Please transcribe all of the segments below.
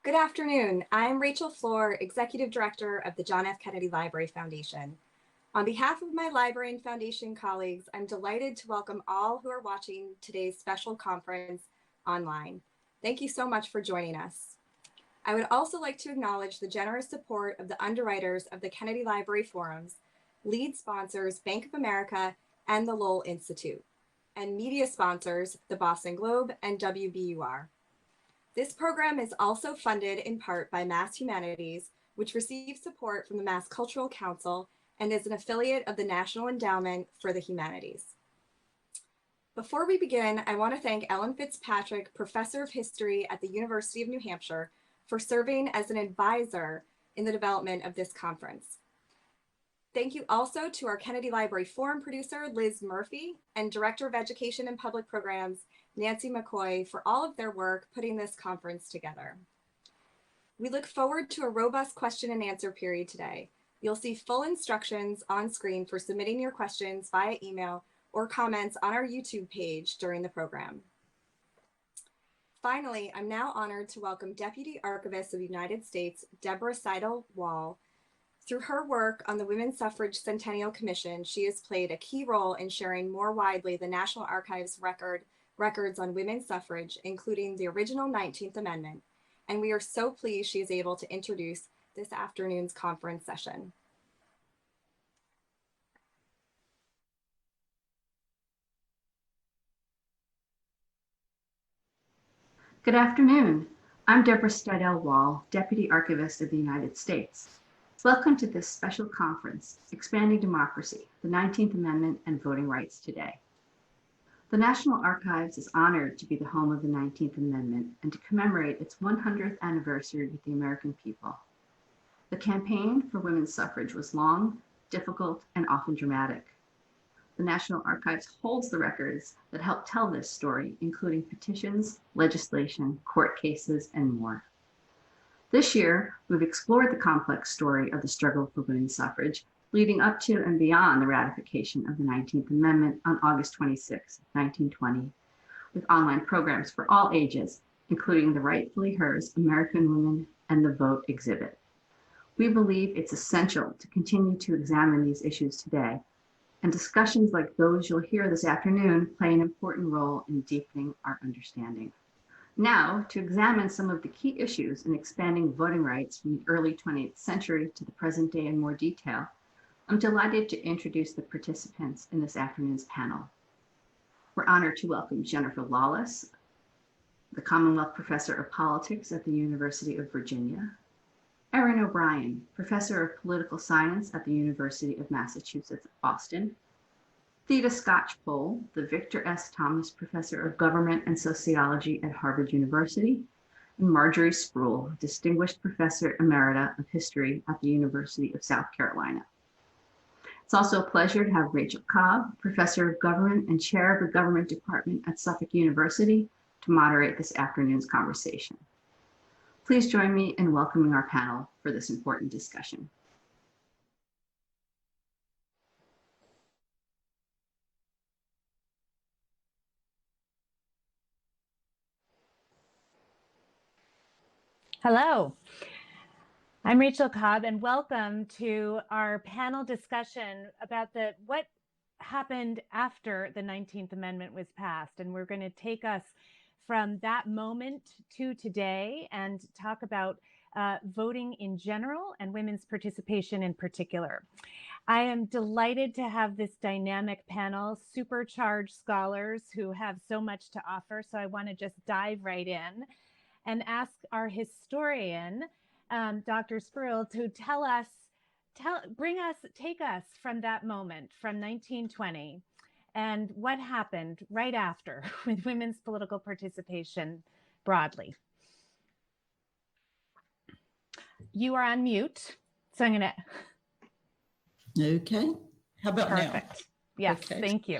Good afternoon. I'm Rachael Cobb, Executive Director of the John F. Kennedy Library Foundation. On behalf of my library and foundation colleagues, I'm delighted to welcome all who are watching today's special conference online. Thank you so much for joining us. I would also like to acknowledge the generous support of the underwriters of the Kennedy Library Forums, lead sponsors Bank of America and the Lowell Institute, and media sponsors the Boston Globe and WBUR. This program is also funded in part by Mass Humanities, which receives support from the Mass Cultural Council and is an affiliate of the National Endowment for the Humanities. Before we begin, I want to thank Ellen Fitzpatrick, Professor of History at the University of New Hampshire, for serving as an advisor in the development of this conference. Thank you also to our Kennedy Library Forum producer, Liz Murphy, and Director of Education and Public Programs, Nancy McCoy, for all of their work putting this conference together. We look forward to a robust question and answer period today. You'll see full instructions on screen for submitting your questions via email or comments on our YouTube page during the program. Finally, I'm now honored to welcome Deputy Archivist of the United States, Deborah Seidel-Wall. Through her work on the Women's Suffrage Centennial Commission, she has played a key role in sharing more widely the National Archives records on women's suffrage, including the original 19th Amendment. And we are so pleased she is able to introduce this afternoon's conference session. Good afternoon. I'm Deborah Seidel-Wall, Deputy Archivist of the United States. Welcome to this special conference, Expanding Democracy, the 19th Amendment and Voting Rights Today. The National Archives is honored to be the home of the 19th Amendment and to commemorate its 100th anniversary with the American people. The campaign for women's suffrage was long, difficult, and often dramatic. The National Archives holds the records that help tell this story, including petitions, legislation, court cases, and more. This year, we've explored the complex story of the struggle for women's suffrage, leading up to and beyond the ratification of the 19th Amendment on August 26, 1920, with online programs for all ages, including the Rightfully Hers American Women and the Vote exhibit. We believe it's essential to continue to examine these issues today, and discussions like those you'll hear this afternoon play an important role in deepening our understanding. Now, to examine some of the key issues in expanding voting rights from the early 20th century to the present day in more detail, I'm delighted to introduce the participants in this afternoon's panel. We're honored to welcome Jennifer Lawless, the Commonwealth Professor of Politics at the University of Virginia, Erin O'Brien, Professor of Political Science at the University of Massachusetts, Boston, Theda Skocpol, the Victor S. Thomas Professor of Government and Sociology at Harvard University, and Marjorie Spruill, Distinguished Professor Emerita of History at the University of South Carolina. It's also a pleasure to have Rachael Cobb, Professor of Government and Chair of the Government Department at Suffolk University, to moderate this afternoon's conversation. Please join me in welcoming our panel for this important discussion. Hello, I'm Rachael Cobb, and welcome to our panel discussion about what happened after the 19th Amendment was passed. And we're going to take us from that moment to today and talk about voting in general and women's participation in particular. I am delighted to have this dynamic panel, supercharged scholars who have so much to offer. So I want to just dive right in and ask our historian, Dr. Spruill, to take us from that moment, from 1920, and what happened right after with women's political participation broadly. You are on mute, so I'm gonna. Okay, how about Perfect. now? Yes, Okay. Thank you.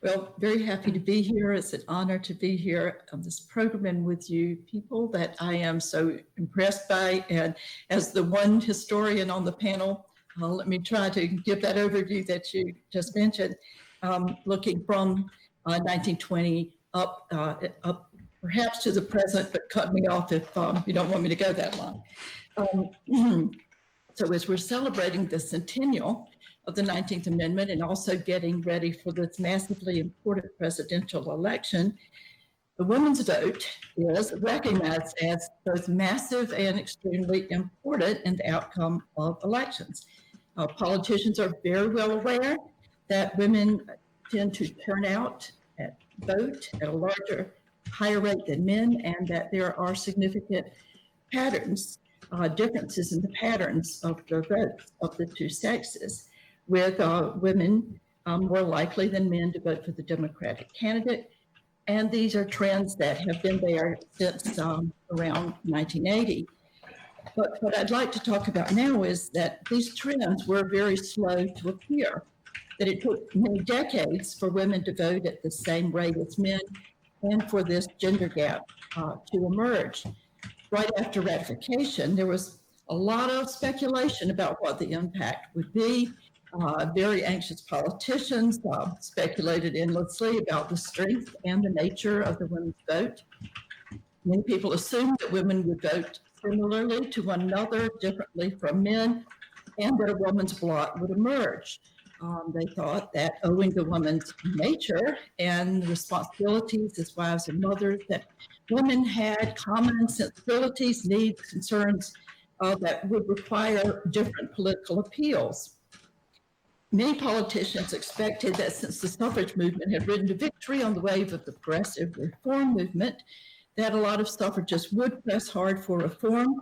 Well, very happy to be here. It's an honor to be here on this program and with you people that I am so impressed by. And as the one historian on the panel, let me try to give that overview that you just mentioned, looking from 1920 up perhaps to the present, but cut me off if you don't want me to go that long. So as we're celebrating the centennial of the 19th Amendment and also getting ready for this massively important presidential election, the women's vote is recognized as both massive and extremely important in the outcome of elections. Politicians are very well aware that women tend to turn out and vote at a higher rate than men, and that there are significant patterns, differences in the patterns of the votes of the two sexes, with women more likely than men to vote for the Democratic candidate. And these are trends that have been there since around 1980. But what I'd like to talk about now is that these trends were very slow to appear, that it took many decades for women to vote at the same rate as men and for this gender gap to emerge. Right after ratification, there was a lot of speculation about what the impact would be. Very anxious politicians speculated endlessly about the strength and the nature of the women's vote. Many people assumed that women would vote similarly to one another, differently from men, and that a woman's blot would emerge. They thought that owing to women's nature and responsibilities as wives and mothers, that women had common sensibilities, needs, concerns that would require different political appeals. Many politicians expected that since the suffrage movement had ridden to victory on the wave of the progressive reform movement, that a lot of suffragists would press hard for reform.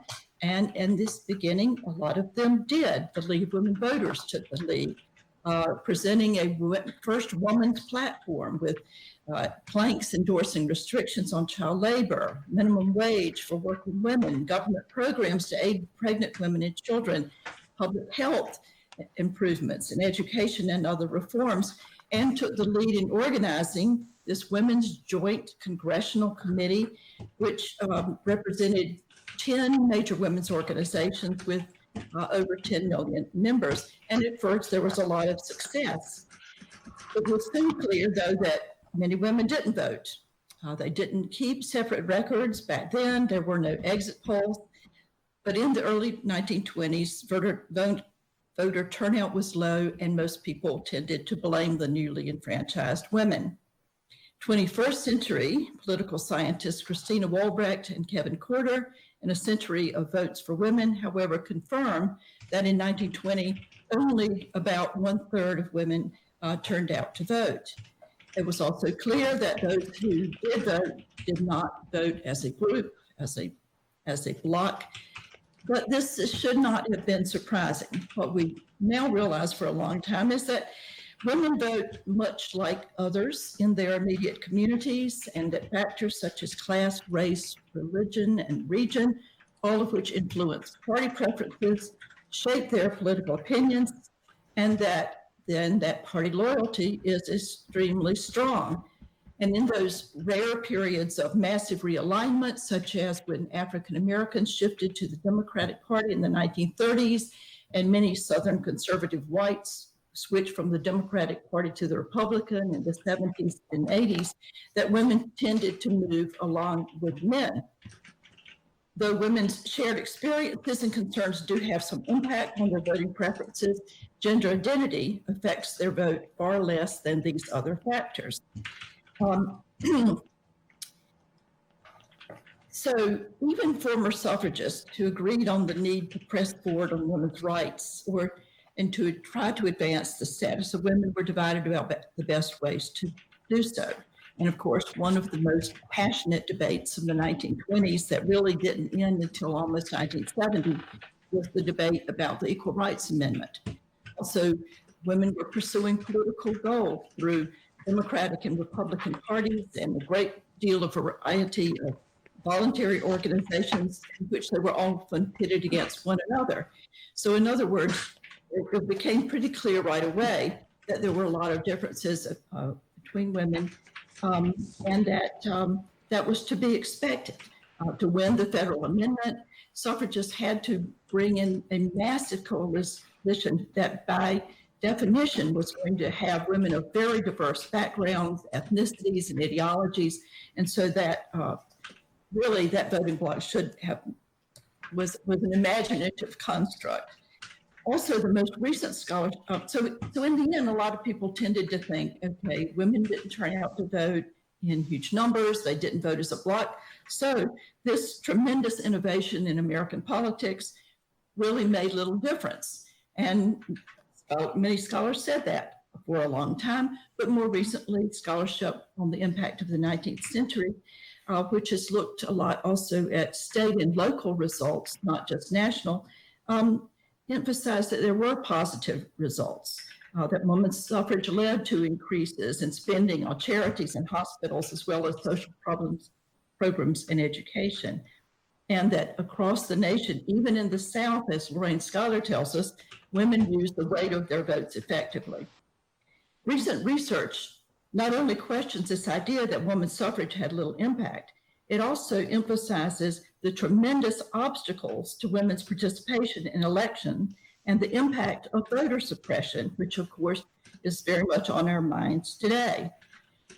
And in this beginning, a lot of them did. The League of Women Voters took the lead, presenting a first woman's platform with planks endorsing restrictions on child labor, minimum wage for working women, government programs to aid pregnant women and children, public health improvements in education and other reforms, and took the lead in organizing this Women's Joint Congressional Committee, which represented 10 major women's organizations with over 10 million members. And at first, there was a lot of success. It was soon clear, though, that many women didn't vote. They didn't keep separate records back then. There were no exit polls. But in the early 1920s, voter turnout was low, and most people tended to blame the newly enfranchised women. 21st century political scientists Christina Walbrecht and Kevin Corder, in A Century of Votes for Women, however, confirm that in 1920, only about 1/3 of women turned out to vote. It was also clear that those who did vote did not vote as a group, as a bloc. But this should not have been surprising. What we now realize for a long time is that women vote much like others in their immediate communities, and that factors such as class, race, religion, and region, all of which influence party preferences, shape their political opinions, and that party loyalty is extremely strong. And in those rare periods of massive realignment, such as when African Americans shifted to the Democratic Party in the 1930s, and many Southern conservative whites switched from the Democratic Party to the Republican in the 70s and 80s, that women tended to move along with men. Though women's shared experiences and concerns do have some impact on their voting preferences, gender identity affects their vote far less than these other factors. So even former suffragists who agreed on the need to press forward on women's rights and to try to advance the status of women were divided about the best ways to do so. And of course, one of the most passionate debates of the 1920s that really didn't end until almost 1970 was the debate about the Equal Rights Amendment. Also, women were pursuing political goals through Democratic and Republican parties and a great deal of variety of voluntary organizations in which they were often pitted against one another. So in other words, it became pretty clear right away that there were a lot of differences between women, and that was to be expected. To win the federal amendment, suffragists had to bring in a massive coalition that by definition was going to have women of very diverse backgrounds, ethnicities, and ideologies. And so that really that voting bloc was an imaginative construct. Also, the most recent scholarship, so in the end, a lot of people tended to think, okay, women didn't turn out to vote in huge numbers, they didn't vote as a bloc. So this tremendous innovation in American politics really made little difference. And many scholars said that for a long time, but more recently, scholarship on the impact of the 19th century, which has looked a lot also at state and local results, not just national, emphasized that there were positive results, that women's suffrage led to increases in spending on charities and hospitals, as well as social programs and education. And that across the nation, even in the South, as Lorraine Scholar tells us, women used the weight of their votes effectively. Recent research not only questions this idea that women's suffrage had little impact, it also emphasizes the tremendous obstacles to women's participation in election and the impact of voter suppression, which of course is very much on our minds today.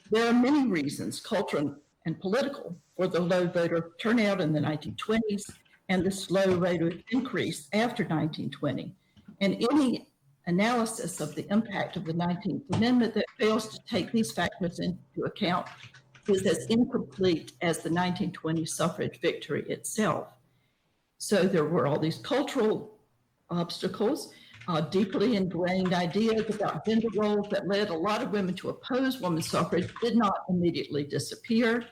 There are many reasons, cultural and political, for the low voter turnout in the 1920s and the slow rate of increase after 1920. And any analysis of the impact of the 19th Amendment that fails to take these factors into account is as incomplete as the 1920 suffrage victory itself. So there were all these cultural obstacles, deeply ingrained ideas about gender roles that led a lot of women to oppose women's suffrage did not immediately disappear.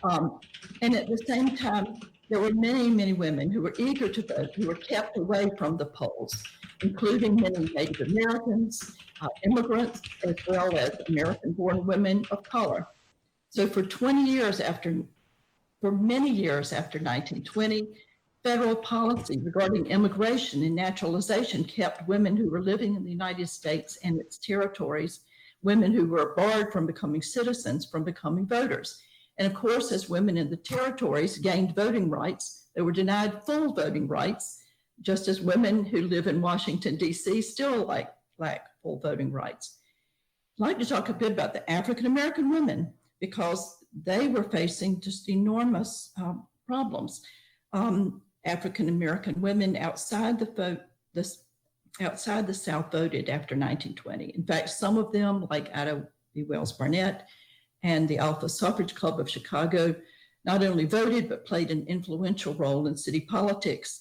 And at the same time, there were many, many women who were eager to vote, who were kept away from the polls, including many Native Americans, immigrants, as well as American-born women of color. So for many years after 1920, federal policy regarding immigration and naturalization kept women who were living in the United States and its territories, women who were barred from becoming citizens, from becoming voters. And of course, as women in the territories gained voting rights, they were denied full voting rights, just as women who live in Washington, D.C. still lack full voting rights. I'd like to talk a bit about the African-American women, because they were facing just enormous problems. African-American women outside the South voted after 1920. In fact, some of them, like Ada B. Wells Barnett and the Alpha Suffrage Club of Chicago, not only voted, but played an influential role in city politics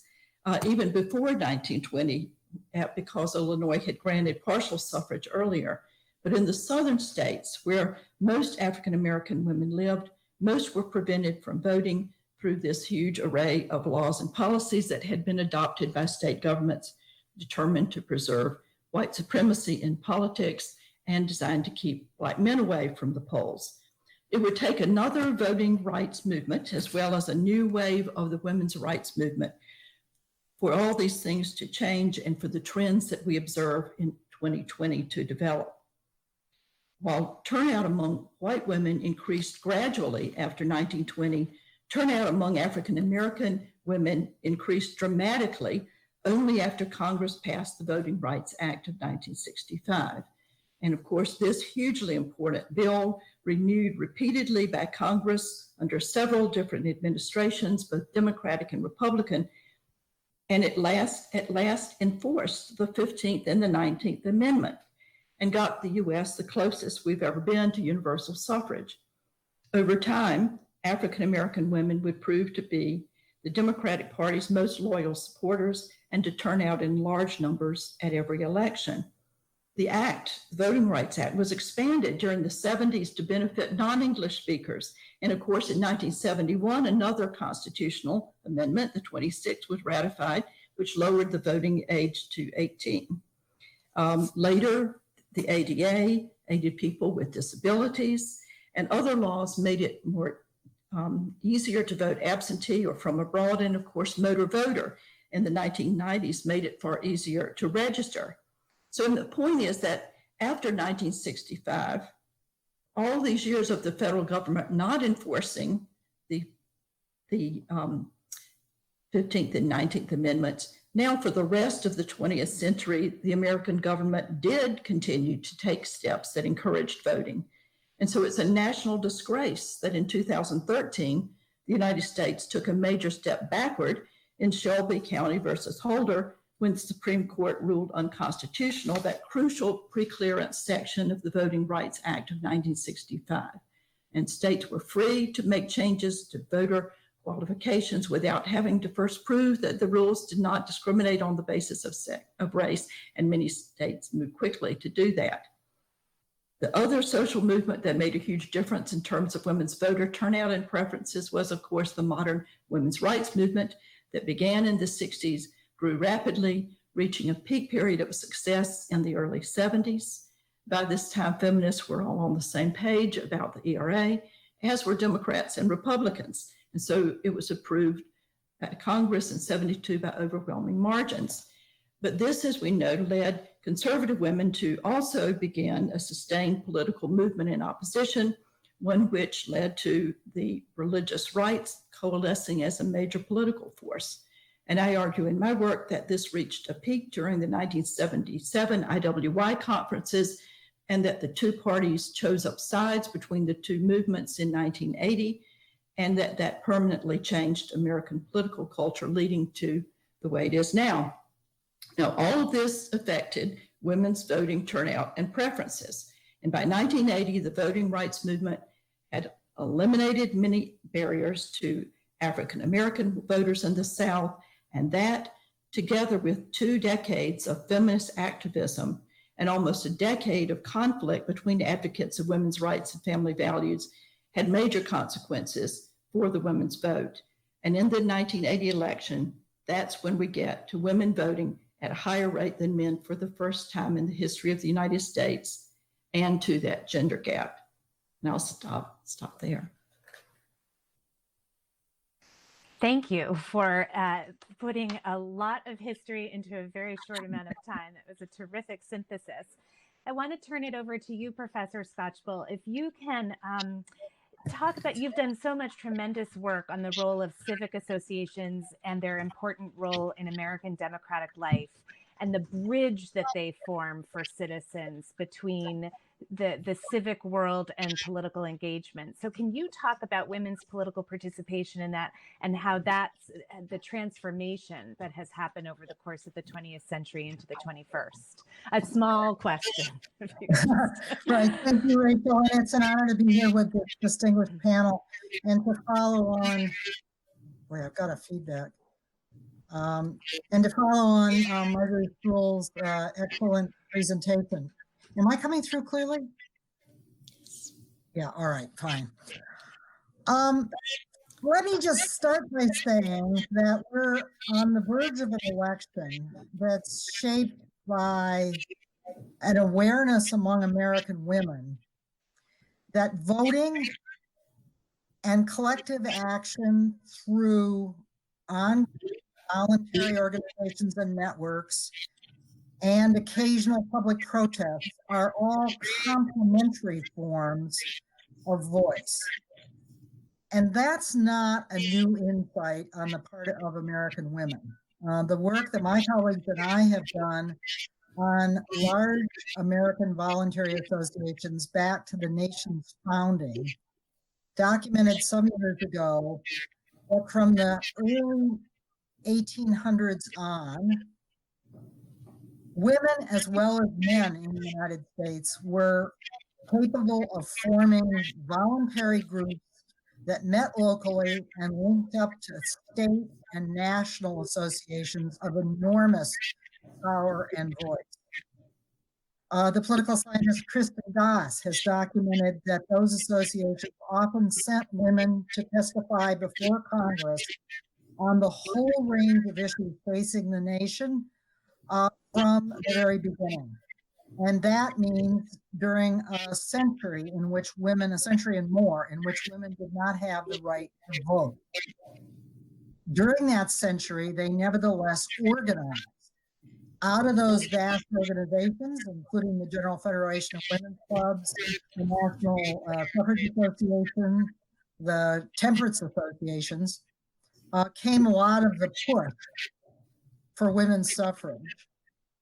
even before 1920, because Illinois had granted partial suffrage earlier. But in the southern states, where most African-American women lived, most were prevented from voting through this huge array of laws and policies that had been adopted by state governments determined to preserve white supremacy in politics and designed to keep Black men away from the polls. It would take another voting rights movement, as well as a new wave of the women's rights movement, for all these things to change and for the trends that we observe in 2020 to develop. While turnout among white women increased gradually after 1920, turnout among African-American women increased dramatically only after Congress passed the Voting Rights Act of 1965. And of course, this hugely important bill, renewed repeatedly by Congress under several different administrations, both Democratic and Republican, and at last enforced the 15th and the 19th Amendment, and got the US the closest we've ever been to universal suffrage. Over time, African-American women would prove to be the Democratic Party's most loyal supporters and to turn out in large numbers at every election. The Voting Rights Act, was expanded during the 70s to benefit non-English speakers. And of course, in 1971, another constitutional amendment, the 26th, was ratified, which lowered the voting age to 18. Later, the ADA aided people with disabilities, and other laws made it more easier to vote absentee or from abroad. And of course, motor voter in the 1990s made it far easier to register. So the point is that after 1965, all these years of the federal government not enforcing the 15th and 19th Amendments, now for the rest of the 20th century, the American government did continue to take steps that encouraged voting. And so it's a national disgrace that in 2013, the United States took a major step backward in Shelby County versus Holder when the Supreme Court ruled unconstitutional that crucial preclearance section of the Voting Rights Act of 1965. And states were free to make changes to voter qualifications without having to first prove that the rules did not discriminate on the basis of race, and many states moved quickly to do that. The other social movement that made a huge difference in terms of women's voter turnout and preferences was, of course, the modern women's rights movement that began in the 60s, grew rapidly, reaching a peak period of success in the early 70s. By this time, feminists were all on the same page about the ERA, as were Democrats and Republicans. And so it was approved by Congress in 72 by overwhelming margins. But this, as we know, led conservative women to also begin a sustained political movement in opposition, one which led to the religious rights coalescing as a major political force. And I argue in my work that this reached a peak during the 1977 IWY conferences, and that the two parties chose up sides between the two movements in 1980, and that permanently changed American political culture, leading to the way it is now. Now, all of this affected women's voting turnout and preferences. And by 1980, the voting rights movement had eliminated many barriers to African American voters in the South, and that, together with 2 decades of feminist activism and almost a decade of conflict between advocates of women's rights and family values, had major consequences for the women's vote. And in the 1980 election, that's when we get to women voting at a higher rate than men for the first time in the history of the United States, and to that gender gap. And I'll stop there. Thank you for putting a lot of history into a very short amount of time. It was a terrific synthesis. I want to turn it over to you, Professor Skocpol. If you can talk about, you've done so much tremendous work on the role of civic associations and their important role in American democratic life, and the bridge that they form for citizens between the civic world and political engagement. So can you talk about women's political participation in that, and how that's the transformation that has happened over the course of the 20th century into the 21st? A small question. Right, thank you, Rachel, and it's an honor to be here with this distinguished panel and to follow on, wait, I've got a feedback. And to follow on Marjorie Spruill's excellent presentation. Am I coming through clearly? Yeah, all right, fine. Let me just start by saying that we're on the verge of an election that's shaped by an awareness among American women that voting and collective action through voluntary organizations and networks and occasional public protests are all complementary forms of voice. And that's not a new insight on the part of American women. The work that my colleagues and I have done on large American voluntary associations back to the nation's founding documented some years ago that from the early 1800s on, women as well as men in the United States were capable of forming voluntary groups that met locally and linked up to state and national associations of enormous power and voice. The political scientist Kristen Goss has documented that those associations often sent women to testify before Congress on the whole range of issues facing the nation from the very beginning. And that means during a century in which women, a century and more, in which women did not have the right to vote. During that century, they nevertheless organized. Out of those vast organizations, including the General Federation of Women's Clubs, the National Suffrage Association, the Temperance Associations, came a lot of the push for women's suffrage.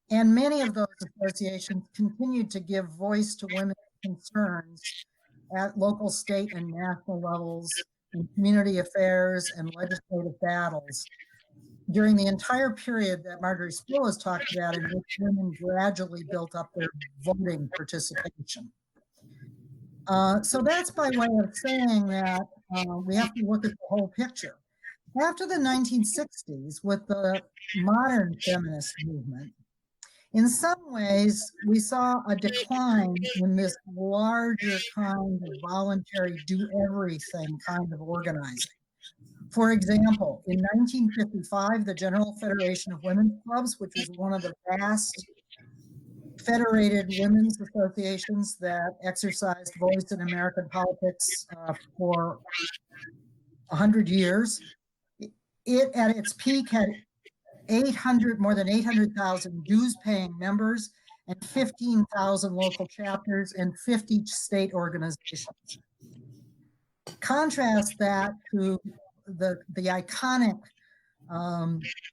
And many of those associations continued to give voice to women's concerns at local, state, and national levels in community affairs and legislative battles during the entire period that Marjorie Spruill has talked about, in which women gradually built up their voting participation. So that's by way of saying that we have to look at the whole picture. After the 1960s, with the modern feminist movement, in some ways, we saw a decline in this larger kind of voluntary do-everything kind of organizing. For example, in 1955, the General Federation of Women's Clubs, which was one of the vast federated women's associations that exercised voice in American politics for 100 years, it at its peak had more than 800,000 dues-paying members and 15,000 local chapters and 50 state organizations. Contrast that to the iconic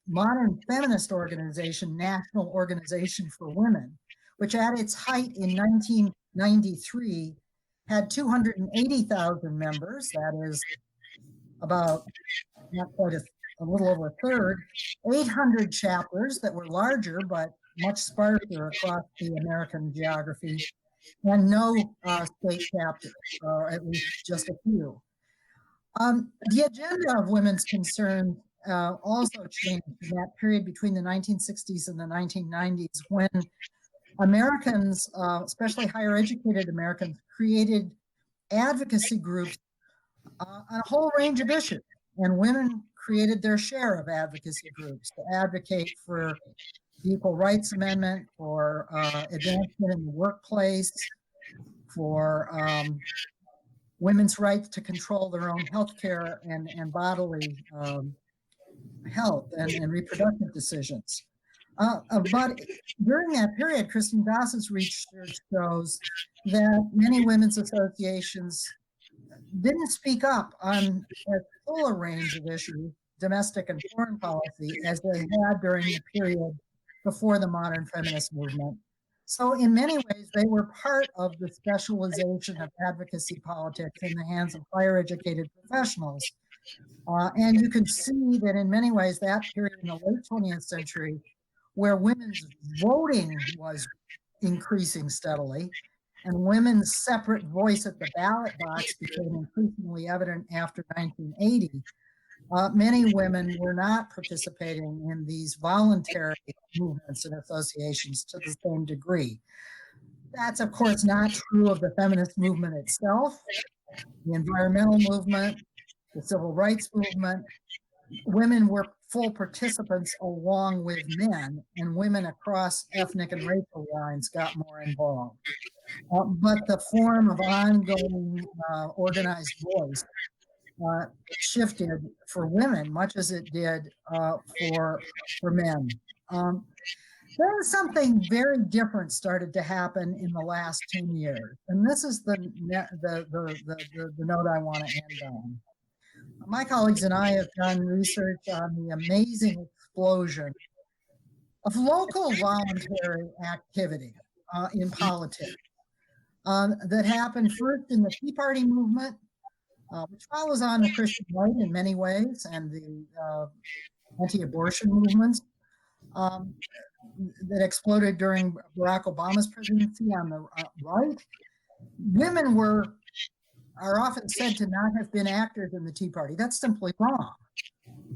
modern feminist organization, National Organization for Women, which at its height in 1993 had 280,000 members. That is about not quite a little over a third, 800 chapters that were larger but much sparser across the American geography, and no state chapters, or at least just a few. The agenda of women's concerns also changed in that period between the 1960s and the 1990s, when Americans, especially higher educated Americans, created advocacy groups on a whole range of issues, and women created their share of advocacy groups to advocate for the Equal Rights Amendment, for advancement in the workplace, for women's rights to control their own health care and bodily health and reproductive decisions. But during that period, Kristen Doss's research shows that many women's associations didn't speak up on as full a range of issues, domestic and foreign policy, as they had during the period before the modern feminist movement. So in many ways, they were part of the specialization of advocacy politics in the hands of higher educated professionals. And you can see that in many ways, that period in the late 20th century, where women's voting was increasing steadily, and women's separate voice at the ballot box became increasingly evident after 1980, many women were not participating in these voluntary movements and associations to the same degree. That's, of course, not true of the feminist movement itself, the environmental movement, the civil rights movement. Women were full participants along with men, and women across ethnic and racial lines got more involved. But the form of ongoing organized voice shifted for women, much as it did for men. Then something very different started to happen in the last 10 years, and this is the note I want to end on. My colleagues and I have done research on the amazing explosion of local voluntary activity in politics that happened first in the Tea Party movement, which follows on the Christian right in many ways, and the anti-abortion movements that exploded during Barack Obama's presidency on the right. Women are often said to not have been actors in the Tea Party. That's simply wrong.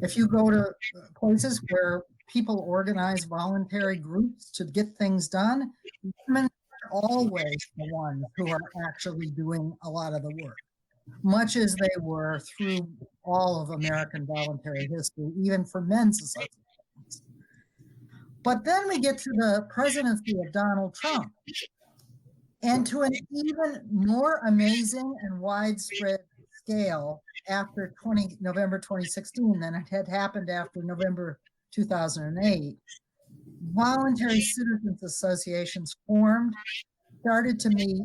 If you go to places where people organize voluntary groups to get things done, women are always the ones who are actually doing a lot of the work, much as they were through all of American voluntary history, even for men's associations. But then we get to the presidency of Donald Trump, and to an even more amazing and widespread scale after November 2016 than it had happened after November 2008, voluntary citizens associations formed, started to meet,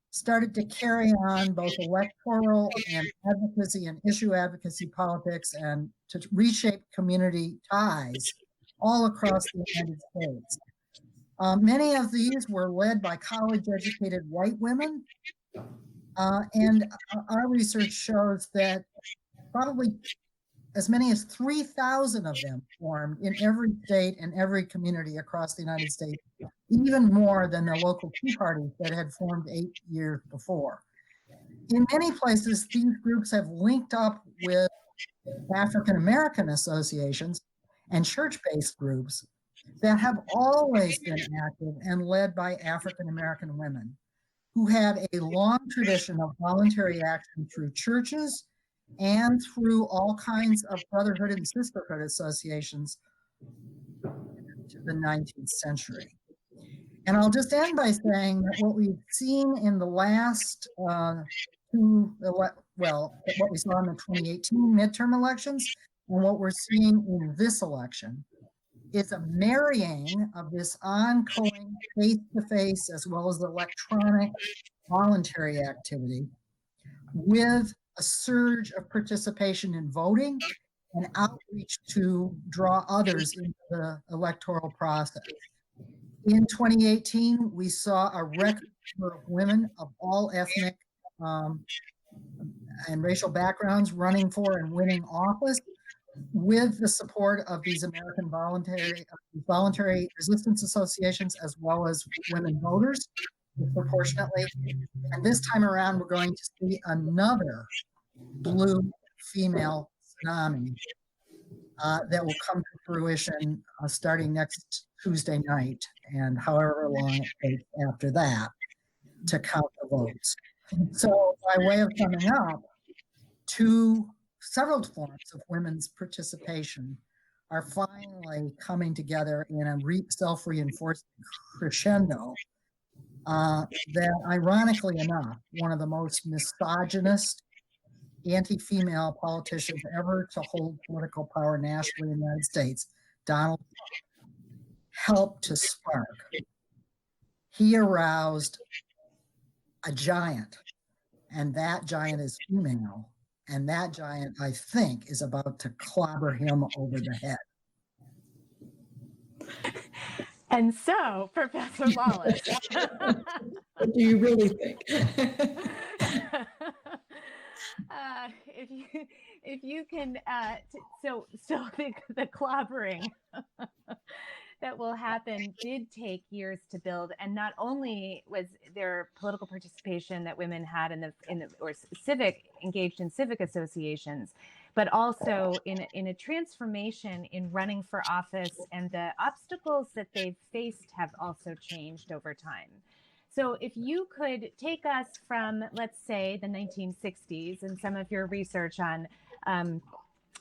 started to carry on both electoral and advocacy and issue advocacy politics, and to reshape community ties all across the United States. Many of these were led by college-educated white women, and our research shows that probably as many as 3,000 of them formed in every state and every community across the United States, even more than the local tea parties that had formed 8 years before. In many places, these groups have linked up with African American associations and church-based groups that have always been active and led by African American women who had a long tradition of voluntary action through churches and through all kinds of brotherhood and sisterhood associations to the 19th century. And I'll just end by saying that what we've seen in the last what we saw in the 2018 midterm elections and what we're seeing in this election is a marrying of this ongoing face-to-face as well as electronic voluntary activity with a surge of participation in voting and outreach to draw others into the electoral process. In 2018, we saw a record number of women of all ethnic and racial backgrounds running for and winning office with the support of these American voluntary resistance associations as well as women voters disproportionately. And this time around, we're going to see another blue female tsunami that will come to fruition starting next Tuesday night and however long it takes after that to count the votes. So by way of summing up, several forms of women's participation are finally coming together in a self-reinforcing crescendo that, ironically enough, one of the most misogynist anti-female politicians ever to hold political power nationally in the United States, Donald Trump, helped to spark. He aroused a giant, and that giant is female, and that giant, I think, is about to clobber him over the head. And so, Professor Wallace. What do you really think? If you can, so the clobbering that will happen did take years to build, and not only was there political participation that women had engaged in civic associations, but also in a transformation in running for office, and the obstacles that they've faced have also changed over time. So if you could take us from, let's say, the 1960s and some of your research on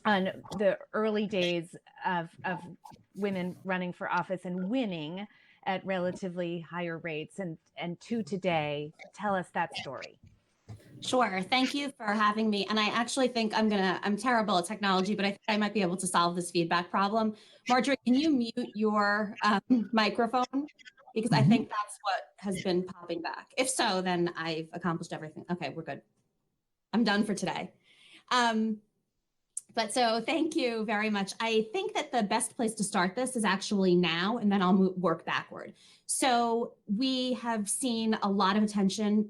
the early days of women running for office and winning at relatively higher rates, and to today, tell us that story. Sure. Thank you for having me. And I actually think I'm terrible at technology, but I think I might be able to solve this feedback problem. Marjorie, can you mute your microphone? Because I think that's what has been popping back. If so, then I've accomplished everything. Okay, we're good. I'm done for today. But so thank you very much. I think that the best place to start this is actually now, and then I'll work backward. So we have seen a lot of attention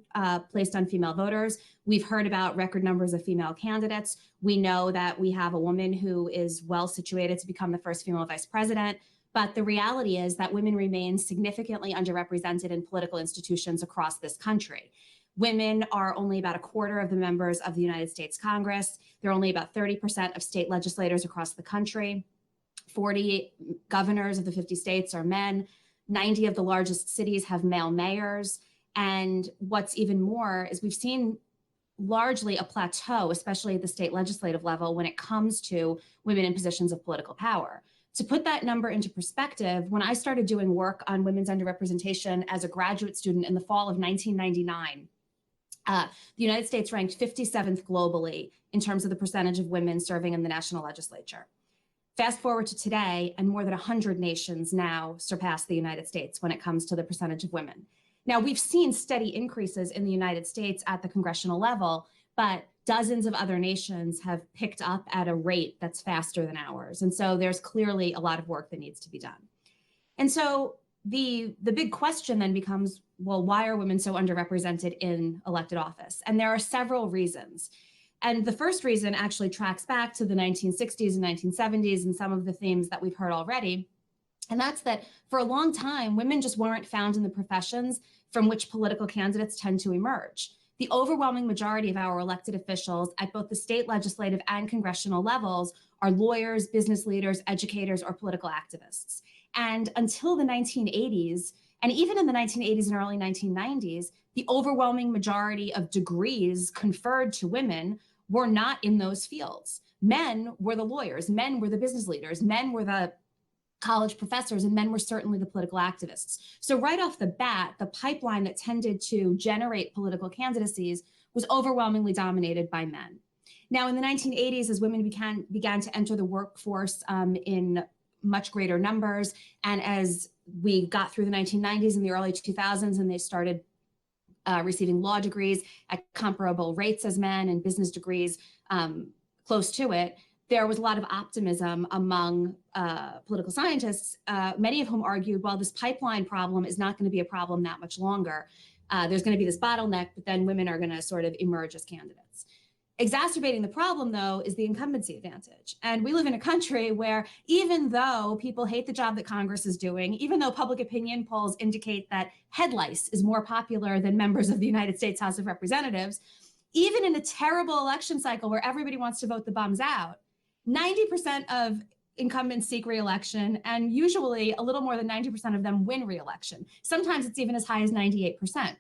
placed on female voters. We've heard about record numbers of female candidates. We know that we have a woman who is well situated to become the first female vice president. But the reality is that women remain significantly underrepresented in political institutions across this country. Women are only about a quarter of the members of the United States Congress. They're only about 30% of state legislators across the country. 40 governors of the 50 states are men. 90 of the largest cities have male mayors. And what's even more is we've seen largely a plateau, especially at the state legislative level, when it comes to women in positions of political power. To put that number into perspective, when I started doing work on women's underrepresentation as a graduate student in the fall of 1999, the United States ranked 57th globally in terms of the percentage of women serving in the national legislature. Fast forward to today, and more than 100 nations now surpass the United States when it comes to the percentage of women. Now, we've seen steady increases in the United States at the congressional level, but dozens of other nations have picked up at a rate that's faster than ours. And so there's clearly a lot of work that needs to be done. And so the big question then becomes, well, why are women so underrepresented in elected office? And there are several reasons. And the first reason actually tracks back to the 1960s and 1970s and some of the themes that we've heard already. And that's that for a long time, women just weren't found in the professions from which political candidates tend to emerge. The overwhelming majority of our elected officials at both the state legislative and congressional levels are lawyers, business leaders, educators, or political activists. And until the 1980s, and even in the 1980s and early 1990s, the overwhelming majority of degrees conferred to women were not in those fields. Men were the lawyers, men were the business leaders, men were the college professors, and men were certainly the political activists. So right off the bat, the pipeline that tended to generate political candidacies was overwhelmingly dominated by men. Now, in the 1980s, as women began to enter the workforce in much greater numbers, and as we got through the 1990s and the early 2000s, and they started receiving law degrees at comparable rates as men and business degrees close to it, there was a lot of optimism among political scientists, many of whom argued, well, this pipeline problem is not going to be a problem that much longer. There's going to be this bottleneck, but then women are going to sort of emerge as candidates. Exacerbating the problem, though, is the incumbency advantage. And we live in a country where even though people hate the job that Congress is doing, even though public opinion polls indicate that head lice is more popular than members of the United States House of Representatives, even in a terrible election cycle where everybody wants to vote the bums out, 90% of incumbents seek re-election, and usually a little more than 90% of them win re-election. Sometimes it's even as high as 98%.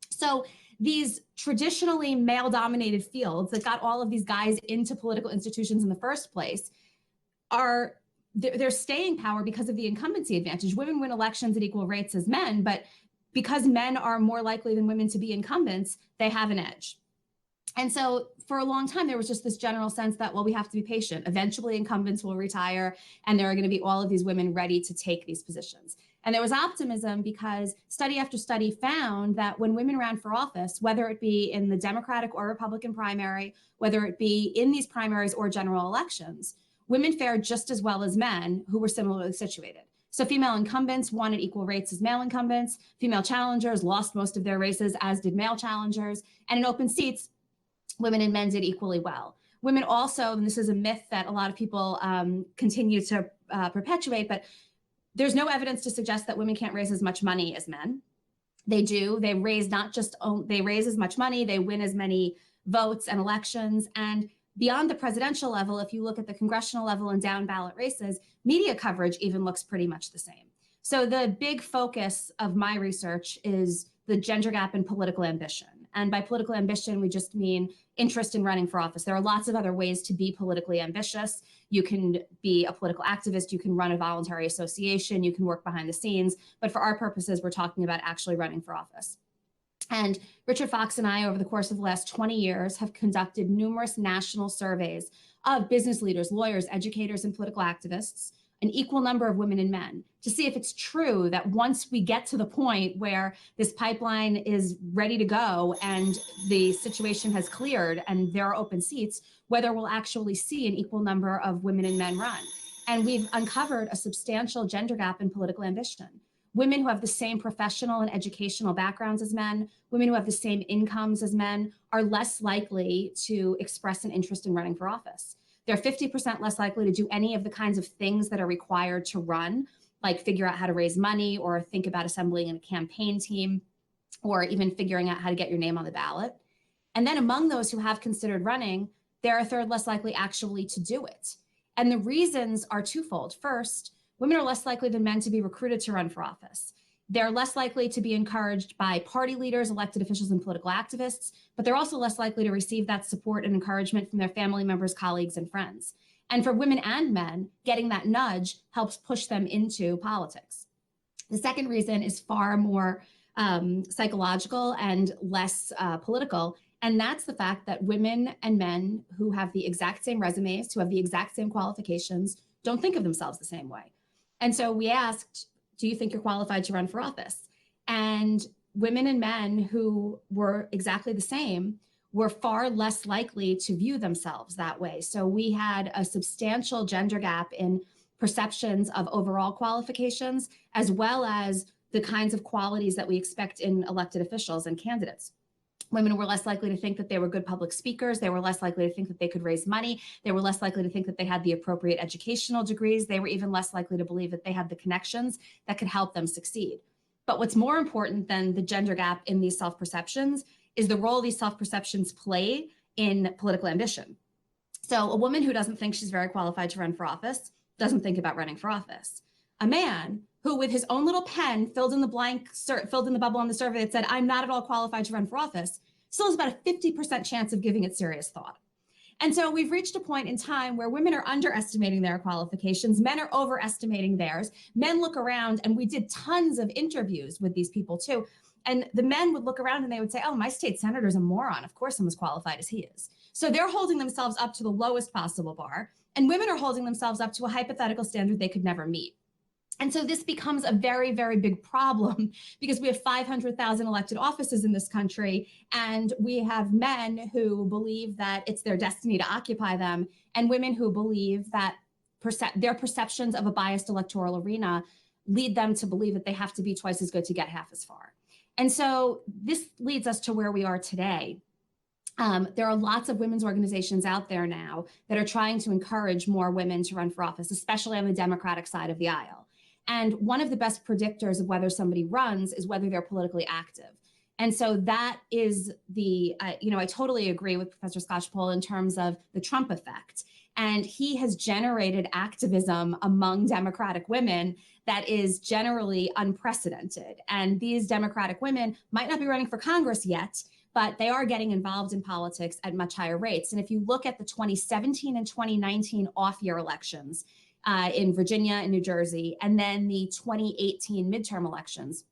So these traditionally male-dominated fields that got all of these guys into political institutions in the first place are their staying power because of the incumbency advantage. Women win elections at equal rates as men, but because men are more likely than women to be incumbents, they have an edge. And so for a long time, there was just this general sense that, well, we have to be patient. Eventually incumbents will retire and there are going to be all of these women ready to take these positions. And there was optimism because study after study found that when women ran for office, whether it be in the Democratic or Republican primary, whether it be in these primaries or general elections, women fared just as well as men who were similarly situated. So female incumbents won at equal rates as male incumbents. Female challengers lost most of their races, as did male challengers. And in open seats, women and men did equally well. Women also, and this is a myth that a lot of people continue to perpetuate, but there's no evidence to suggest that women can't raise as much money as men. They do. They raise they raise as much money, they win as many votes and elections. And beyond the presidential level, if you look at the congressional level and down ballot races, media coverage even looks pretty much the same. So the big focus of my research is the gender gap in political ambition. And by political ambition, we just mean interest in running for office. There are lots of other ways to be politically ambitious. You can be a political activist, you can run a voluntary association, you can work behind the scenes. But for our purposes, we're talking about actually running for office. And Richard Fox and I, over the course of the last 20 years, have conducted numerous national surveys of business leaders, lawyers, educators, and political activists, an equal number of women and men, to see if it's true that once we get to the point where this pipeline is ready to go and the situation has cleared and there are open seats, whether we'll actually see an equal number of women and men run. And we've uncovered a substantial gender gap in political ambition. Women who have the same professional and educational backgrounds as men, women who have the same incomes as men, are less likely to express an interest in running for office. They're 50% less likely to do any of the kinds of things that are required to run, like figure out how to raise money or think about assembling a campaign team, or even figuring out how to get your name on the ballot. And then among those who have considered running, they're a third less likely actually to do it. And the reasons are twofold. First, women are less likely than men to be recruited to run for office. They're less likely to be encouraged by party leaders, elected officials, and political activists, but they're also less likely to receive that support and encouragement from their family members, colleagues, and friends. And for women and men, getting that nudge helps push them into politics. The second reason is far more psychological and less political, and that's the fact that women and men who have the exact same resumes, who have the exact same qualifications, don't think of themselves the same way. And so we asked, do you think you're qualified to run for office? And women and men who were exactly the same were far less likely to view themselves that way. So we had a substantial gender gap in perceptions of overall qualifications, as well as the kinds of qualities that we expect in elected officials and candidates. Women were less likely to think that they were good public speakers. They were less likely to think that they could raise money. They were less likely to think that they had the appropriate educational degrees. They were even less likely to believe that they had the connections that could help them succeed. But what's more important than the gender gap in these self-perceptions is the role these self-perceptions play in political ambition. So a woman who doesn't think she's very qualified to run for office doesn't think about running for office. A man who with his own little pen filled in the bubble on the survey that said, I'm not at all qualified to run for office, still has about a 50% chance of giving it serious thought. And so we've reached a point in time where women are underestimating their qualifications, men are overestimating theirs. Men look around, and we did tons of interviews with these people too. And the men would look around and they would say, oh, my state senator's a moron. Of course I'm as qualified as he is. So they're holding themselves up to the lowest possible bar, and women are holding themselves up to a hypothetical standard they could never meet. And so this becomes a very, very big problem because we have 500,000 elected offices in this country, and we have men who believe that it's their destiny to occupy them, and women who believe that their perceptions of a biased electoral arena lead them to believe that they have to be twice as good to get half as far. And so this leads us to where we are today. There are lots of women's organizations out there now that are trying to encourage more women to run for office, especially on the Democratic side of the aisle. And one of the best predictors of whether somebody runs is whether they're politically active. And so that is I totally agree with Professor Skocpol in terms of the Trump effect. And he has generated activism among Democratic women that is generally unprecedented. And these Democratic women might not be running for Congress yet, but they are getting involved in politics at much higher rates. And if you look at the 2017 and 2019 off-year elections, in Virginia and New Jersey, and then the 2018 midterm elections,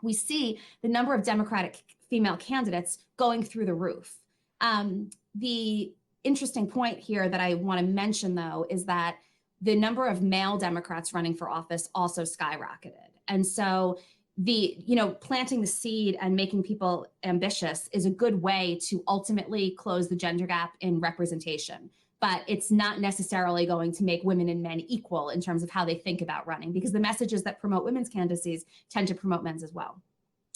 we see the number of Democratic female candidates going through the roof. The interesting point here that I want to mention, though, is that the number of male Democrats running for office also skyrocketed. And so planting the seed and making people ambitious is a good way to ultimately close the gender gap in representation. But it's not necessarily going to make women and men equal in terms of how they think about running, because the messages that promote women's candidacies tend to promote men's as well.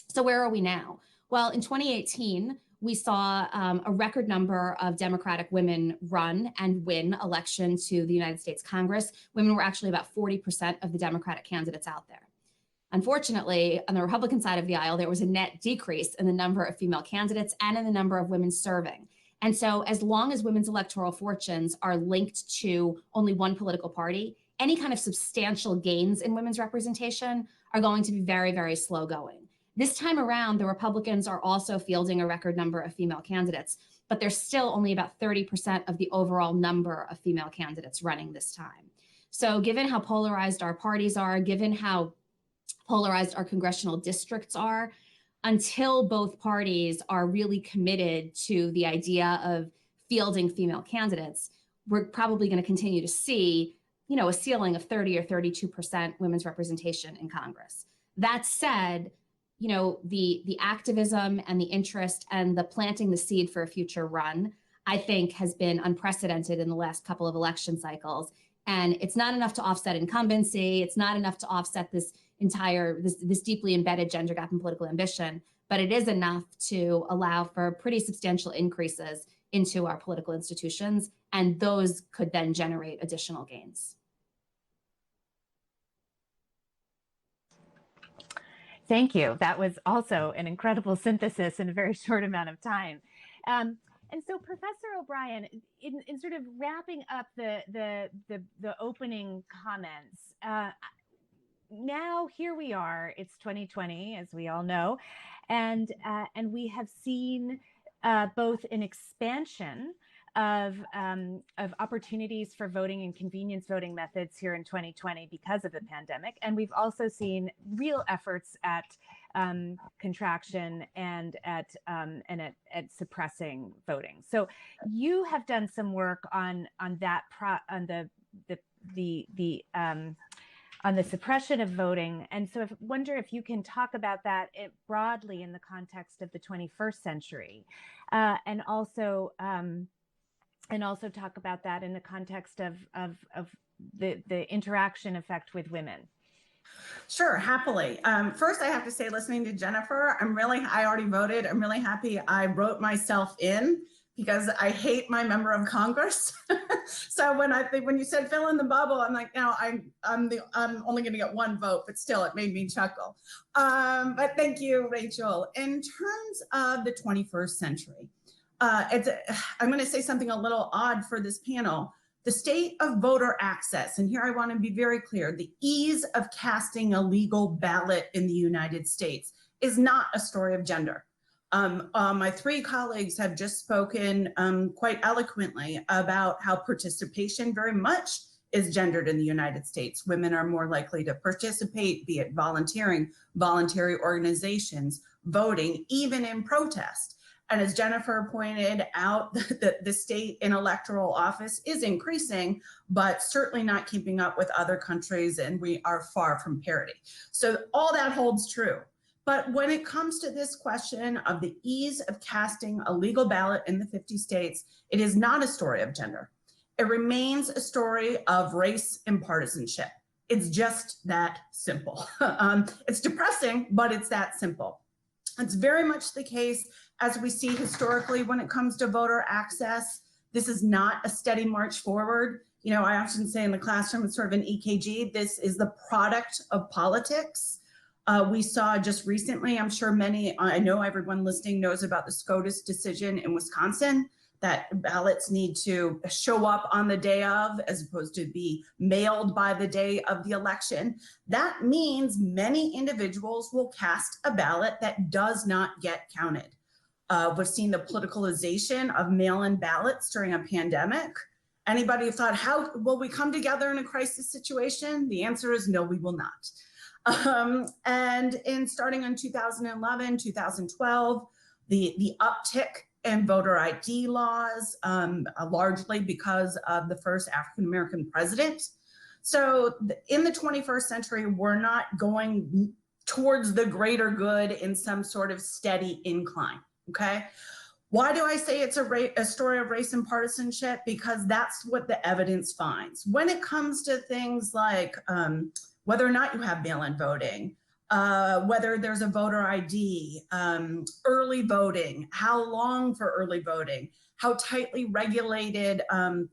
So where are we now? Well, in 2018, we saw a record number of Democratic women run and win election to the United States Congress. Women were actually about 40% of the Democratic candidates out there. Unfortunately, on the Republican side of the aisle, there was a net decrease in the number of female candidates and in the number of women serving. And so as long as women's electoral fortunes are linked to only one political party, any kind of substantial gains in women's representation are going to be very, very slow going. This time around, the Republicans are also fielding a record number of female candidates, but there's still only about 30% of the overall number of female candidates running this time. So given how polarized our parties are, given how polarized our congressional districts are, until both parties are really committed to the idea of fielding female candidates, we're probably going to continue to see, a ceiling of 30 or 32% women's representation in Congress. That said, the activism and the interest and the planting the seed for a future run, I think, has been unprecedented in the last couple of election cycles. And it's not enough to offset incumbency. It's not enough to offset this deeply embedded gender gap in political ambition, but it is enough to allow for pretty substantial increases into our political institutions, and those could then generate additional gains. Thank you. That was also an incredible synthesis in a very short amount of time. And so, Professor O'Brien, in sort of wrapping up the opening comments, now here we are. It's 2020, as we all know, and we have seen both an expansion of opportunities for voting and convenience voting methods here in 2020 because of the pandemic, and we've also seen real efforts at contraction and at suppressing voting. So you have done some work on the suppression of voting. And so I wonder if you can talk about that broadly in the context of the 21st century, and also talk about that in the context of the interaction effect with women. Sure, happily. First, I have to say, listening to Jennifer, I already voted. I'm really happy I wrote myself in because I hate my member of Congress. So when you said fill in the bubble, I'm like, no, I'm only going to get one vote, but still, it made me chuckle. But thank you, Rachel. In terms of the 21st century, I'm going to say something a little odd for this panel. The state of voter access, and here I want to be very clear, the ease of casting a legal ballot in the United States is not a story of gender. My three colleagues have just spoken quite eloquently about how participation very much is gendered in the United States. Women are more likely to participate, be it volunteering, voluntary organizations, voting, even in protest. And as Jennifer pointed out, the state in electoral office is increasing, but certainly not keeping up with other countries, and we are far from parity. So all that holds true. But when it comes to this question of the ease of casting a legal ballot in the 50 states, it is not a story of gender. It remains a story of race and partisanship. It's just that simple. It's depressing, but it's that simple. It's very much the case as we see historically when it comes to voter access. This is not a steady march forward. You know, I often say in the classroom, it's sort of an EKG. This is the product of politics. We saw just recently, I'm sure I know everyone listening knows about the SCOTUS decision in Wisconsin, that ballots need to show up on the day of, as opposed to be mailed by the day of the election. That means many individuals will cast a ballot that does not get counted. We've seen the politicalization of mail-in ballots during a pandemic. Anybody thought, how will we come together in a crisis situation? The answer is no, we will not. And starting in 2011, 2012, the uptick in voter ID laws, largely because of the first African-American president. So in the 21st century, we're not going towards the greater good in some sort of steady incline, okay? Why do I say it's a story of race and partisanship? Because that's what the evidence finds. When it comes to things like whether or not you have mail-in voting, whether there's a voter ID, early voting, how long for early voting, how tightly regulated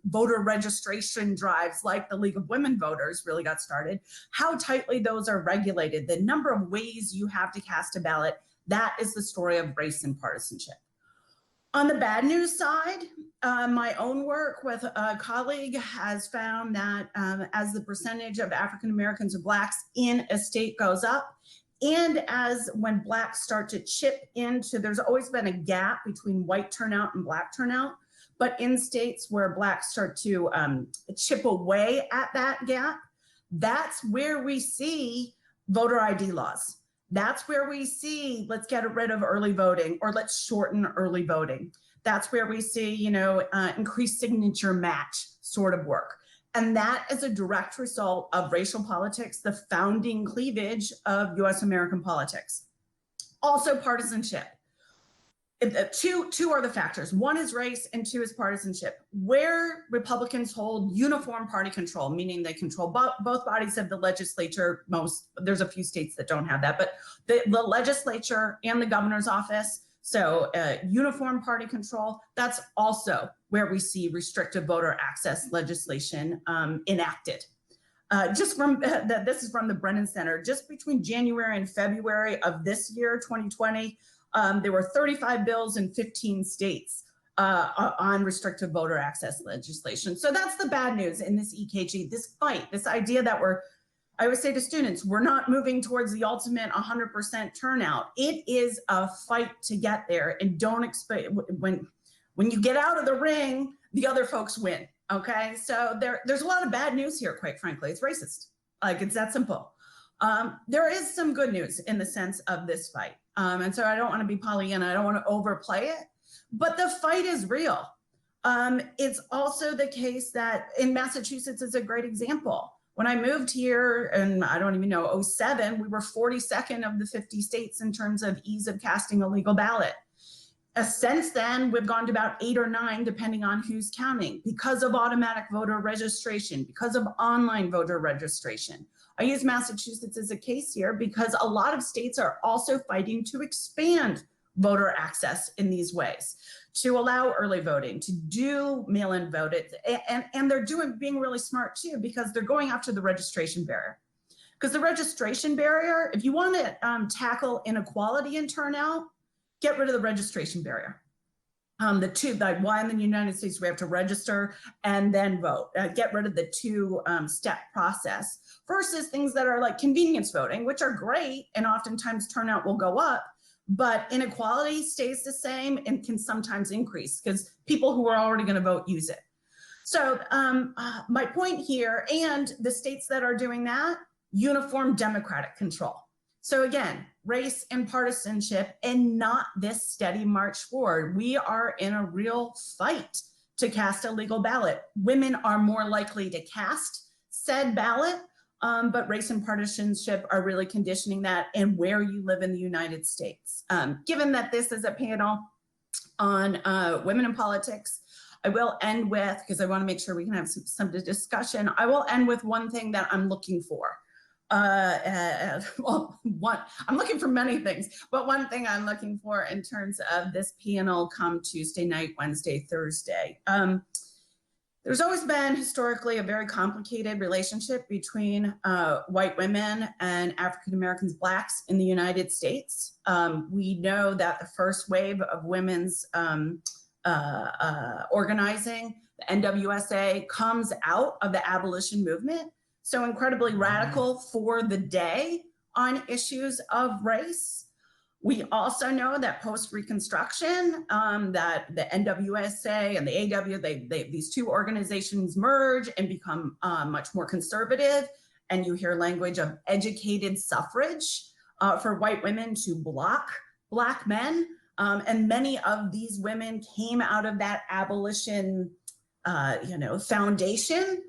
voter registration drives like the League of Women Voters really got started, how tightly those are regulated, the number of ways you have to cast a ballot, that is the story of race and partisanship. On the bad news side, my own work with a colleague has found that as the percentage of African Americans or Blacks in a state goes up, and as when Blacks start to chip into, there's always been a gap between white turnout and Black turnout, but in states where Blacks start to chip away at that gap, that's where we see voter ID laws. That's where we see, let's get rid of early voting or let's shorten early voting. That's where we see, increased signature match sort of work. And that is a direct result of racial politics, the founding cleavage of US American politics. Also partisanship. Two are the factors. One is race and two is partisanship. Where Republicans hold uniform party control, meaning they control both bodies of the legislature, there's a few states that don't have that, but the legislature and the governor's office, so uniform party control, that's also where we see restrictive voter access legislation enacted. This is from the Brennan Center, just between January and February of this year, 2020, there were 35 bills in 15 states on restrictive voter access legislation. So that's the bad news in this EKG, this fight, this idea that I always say to students, we're not moving towards the ultimate 100% turnout. It is a fight to get there, and don't expect, when you get out of the ring, the other folks win, okay? So there's a lot of bad news here, quite frankly. It's racist, like it's that simple. There is some good news in the sense of this fight. And so I don't want to be Pollyanna, I don't want to overplay it, but the fight is real. It's also the case that in Massachusetts is a great example. When I moved here, and I don't even know, 2007, we were 42nd of the 50 states in terms of ease of casting a legal ballot. Since then, we've gone to about 8 or 9, depending on who's counting, because of automatic voter registration, because of online voter registration. I use Massachusetts as a case here because a lot of states are also fighting to expand voter access in these ways, to allow early voting, to do mail-in voting. And they're being really smart too, because they're going after the registration barrier. Because the registration barrier, if you want to tackle inequality in turnout, get rid of the registration barrier. Like why in the United States we have to register and then vote. Get rid of the two-step process versus things that are like convenience voting, which are great, and oftentimes turnout will go up, but inequality stays the same and can sometimes increase because people who are already going to vote use it. So my point here, and the states that are doing that, uniform democratic control. So again, race and partisanship, and not this steady march forward. We are in a real fight to cast a legal ballot. Women are more likely to cast said ballot, but race and partisanship are really conditioning that and where you live in the United States. Given that this is a panel on women in politics, I will end with, because I want to make sure we can have some discussion, I will end with one thing that I'm looking for. Well, I'm looking for many things, but one thing I'm looking for in terms of this panel come Tuesday night, Wednesday, Thursday. There's always been historically a very complicated relationship between white women and African Americans, Blacks in the United States. We know that the first wave of women's organizing, the NWSA, comes out of the abolition movement. So incredibly radical for the day on issues of race. We also know that post-Reconstruction, that the NWSA and the AW, these two organizations merge and become much more conservative. And you hear language of educated suffrage for white women to block Black men. And many of these women came out of that abolition, foundation.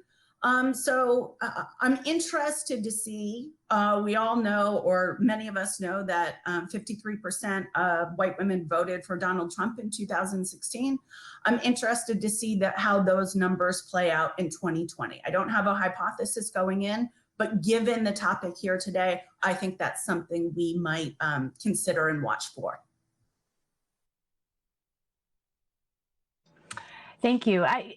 So I'm interested to see, we all know, or many of us know, that 53% of white women voted for Donald Trump in 2016. I'm interested to see how those numbers play out in 2020. I don't have a hypothesis going in, but given the topic here today, I think that's something we might consider and watch for. Thank you. I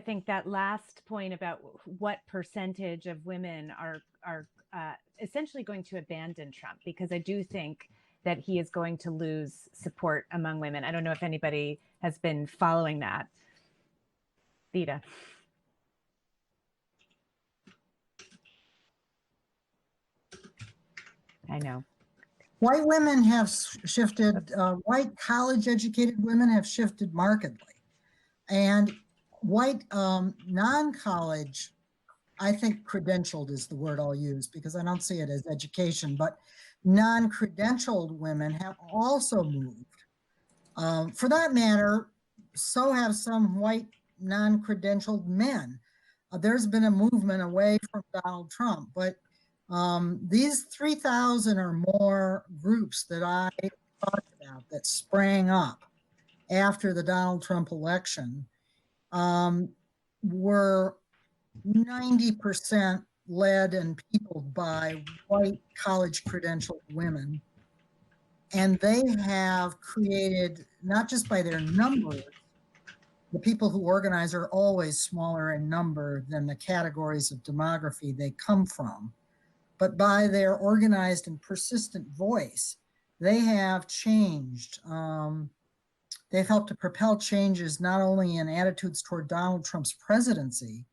think that last point about what percentage of women are essentially going to abandon Trump, because I do think that he is going to lose support among women. I don't know if anybody has been following that. Theda. I know. White women have shifted, white college-educated women have shifted markedly. And white non-college, I think credentialed is the word I'll use because I don't see it as education, but non-credentialed women have also moved. For that matter, so have some white non-credentialed men. There's been a movement away from Donald Trump, but these 3,000 or more groups that I talked about that sprang up after the Donald Trump election were 90% led and peopled by white college credentialed women. And they have created, not just by their numbers, the people who organize are always smaller in number than the categories of demography they come from, but by their organized and persistent voice, they have changed. They've helped to propel changes not only in attitudes toward Donald Trump's presidency,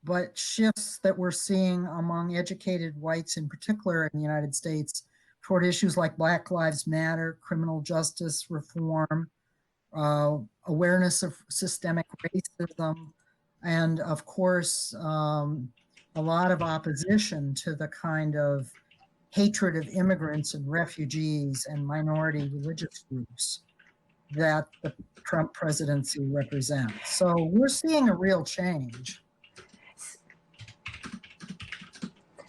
but shifts that we're seeing among educated whites in particular in the United States toward issues like Black Lives Matter, criminal justice reform, awareness of systemic racism, and of course, a lot of opposition to the kind of hatred of immigrants and refugees and minority religious groups that the Trump presidency represents. So we're seeing a real change.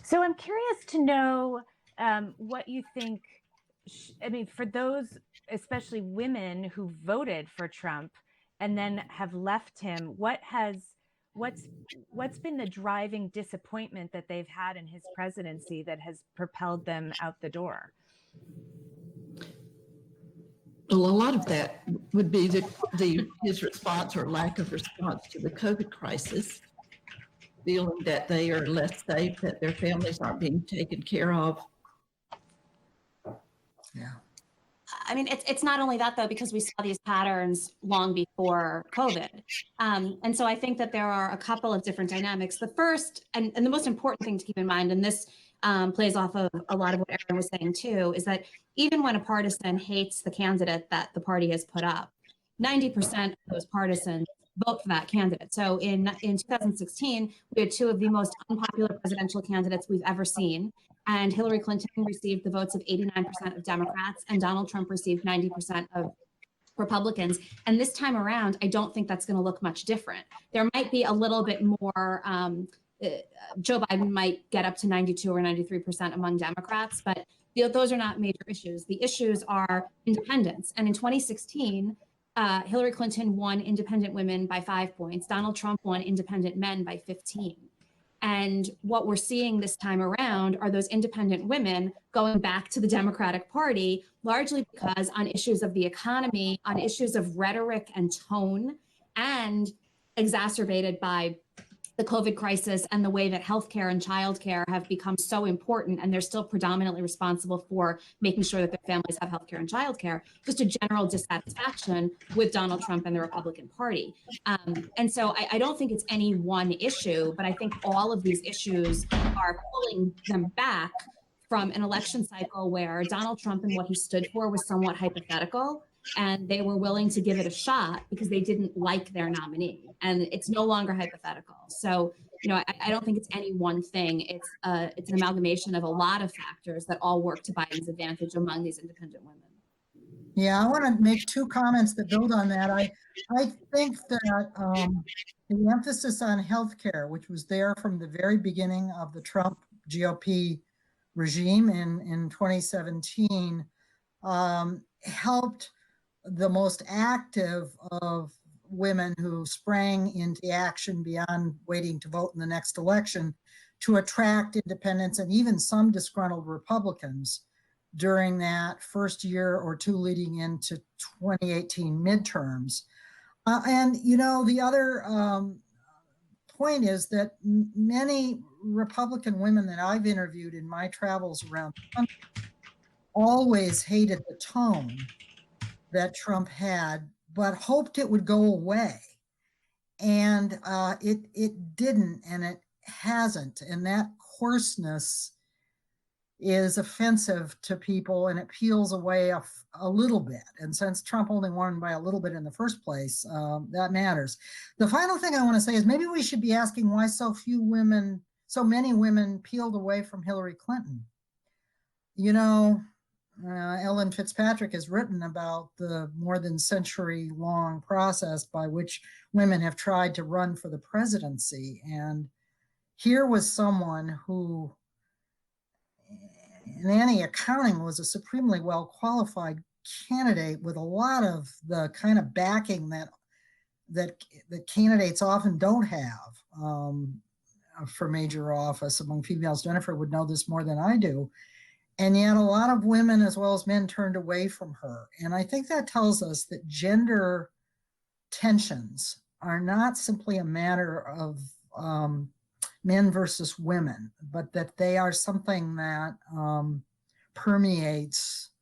So I'm curious to know what you think, for those, especially women who voted for Trump and then have left him, what's been the driving disappointment that they've had in his presidency that has propelled them out the door? Well, a lot of that would be his response or lack of response to the COVID crisis, feeling that they are less safe, that their families aren't being taken care of. Yeah. I mean, it's not only that, though, because we saw these patterns long before COVID. And so I think that there are a couple of different dynamics. The first and the most important thing to keep in mind, and this plays off of a lot of what Erin was saying too, is that even when a partisan hates the candidate that the party has put up, 90% of those partisans vote for that candidate. So in 2016, we had two of the most unpopular presidential candidates we've ever seen. And Hillary Clinton received the votes of 89% of Democrats, and Donald Trump received 90% of Republicans. And this time around, I don't think that's going to look much different. There might be a little bit more, Joe Biden might get up to 92 or 93% among Democrats, but those are not major issues. The issues are independence. And in 2016, Hillary Clinton won independent women by 5 points. Donald Trump won independent men by 15. And what we're seeing this time around are those independent women going back to the Democratic Party, largely because on issues of the economy, on issues of rhetoric and tone, and exacerbated by the COVID crisis and the way that healthcare and childcare have become so important, and they're still predominantly responsible for making sure that their families have healthcare and childcare, just a general dissatisfaction with Donald Trump and the Republican Party. And so I don't think it's any one issue, but I think all of these issues are pulling them back from an election cycle where Donald Trump and what he stood for was somewhat hypothetical, and they were willing to give it a shot because they didn't like their nominee, and it's no longer hypothetical. So, I don't think it's any one thing. It's an amalgamation of a lot of factors that all work to Biden's advantage among these independent women. Yeah, I want to make two comments that build on that. I think that the emphasis on healthcare, which was there from the very beginning of the Trump GOP regime in 2017, helped the most active of women who sprang into action beyond waiting to vote in the next election to attract independents and even some disgruntled Republicans during that first year or two leading into 2018 midterms. And the other point is that many Republican women that I've interviewed in my travels around the country always hated the tone that Trump had, but hoped it would go away. And it didn't, and it hasn't. And that coarseness is offensive to people, and it peels away a little bit. And since Trump only won by a little bit in the first place, that matters. The final thing I want to say is maybe we should be asking why so many women peeled away from Hillary Clinton. Ellen Fitzpatrick has written about the more than century-long process by which women have tried to run for the presidency. And here was someone who, in any accounting, was a supremely well-qualified candidate with a lot of the kind of backing that candidates often don't have for major office among females. Jennifer would know this more than I do. And yet a lot of women as well as men turned away from her. And I think that tells us that gender tensions are not simply a matter of men versus women, but that they are something that permeates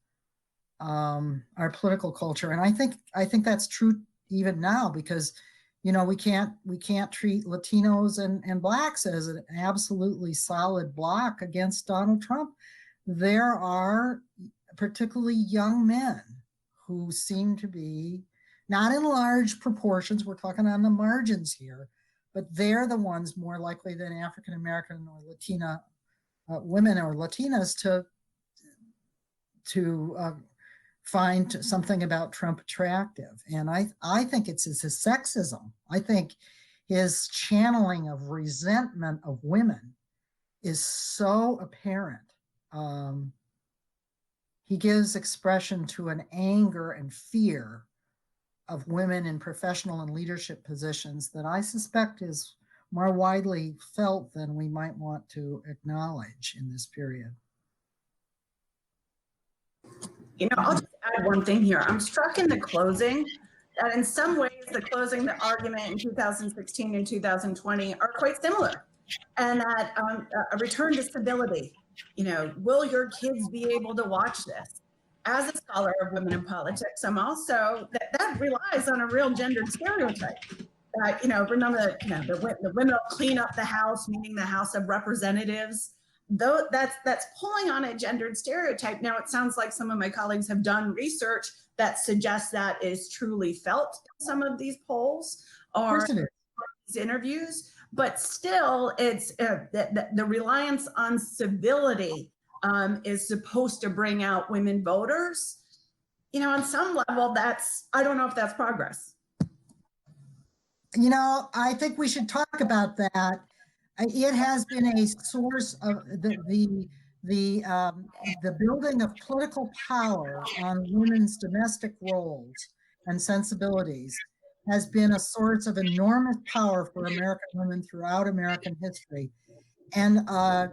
our political culture. And I think that's true even now, because we can't treat Latinos and Blacks as an absolutely solid block against Donald Trump. There are particularly young men who seem to be, not in large proportions, we're talking on the margins here, but they're the ones more likely than African American or Latina women or Latinas to find something about Trump attractive. And I think it's his sexism. I think his channeling of resentment of women is so apparent. he gives expression to an anger and fear of women in professional and leadership positions that I suspect is more widely felt than we might want to acknowledge in this period. You know, I'll just add one thing here. I'm struck in the closing that in some ways the closing, the argument in 2016 and 2020 are quite similar. And that a return to stability, you know, will your kids be able to watch this? As a scholar of women in politics, I'm also, that relies on a real gendered stereotype. You know, remember, you know, the women will clean up the House, meaning the House of Representatives. Though that's pulling on a gendered stereotype. Now, it sounds like some of my colleagues have done research that suggests that is truly felt in some of these polls or these interviews, but still, it's the reliance on civility is supposed to bring out women voters. You know, on some level, I don't know if that's progress. You know, I think we should talk about that. It has been a source of the building of political power on women's domestic roles and sensibilities has been a source of enormous power for American women throughout American history. And,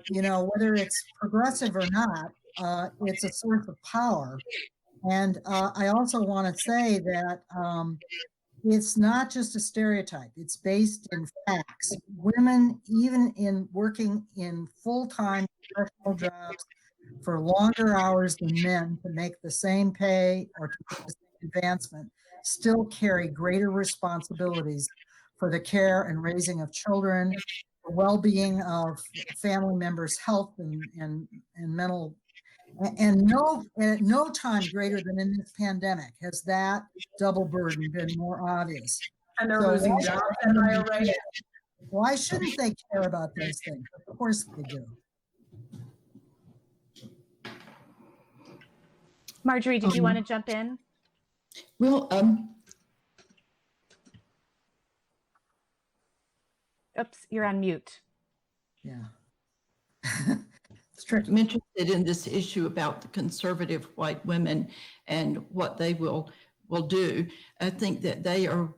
you know, whether it's progressive or not, it's a source of power. And I also want to say that it's not just a stereotype. It's based in facts. Women, even in working in full-time professional jobs for longer hours than men to make the same pay or to make the same advancement, still carry greater responsibilities for the care and raising of children, the well-being of family members' health and mental. And at no time greater than in this pandemic has that double burden been more obvious. And they're losing jobs at a higher rate. Why shouldn't they care about those things? Of course they do. Marjorie, did you want to jump in? Well, Oops, you're on mute. Yeah. I'm interested in this issue about the conservative white women and what they will do. I think that they are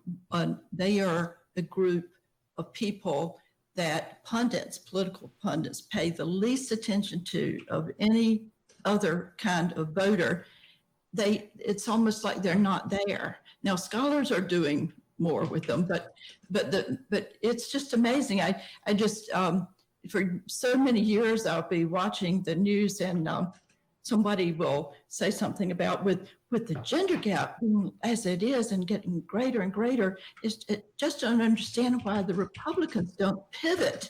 a group of people that political pundits, pay the least attention to of any other kind of voter. It's almost like they're not there. Now, scholars are doing more with them, but it's just amazing. I just for so many years, I'll be watching the news and somebody will say something about with the gender gap as it is and getting greater and greater. I just don't understand why the Republicans don't pivot,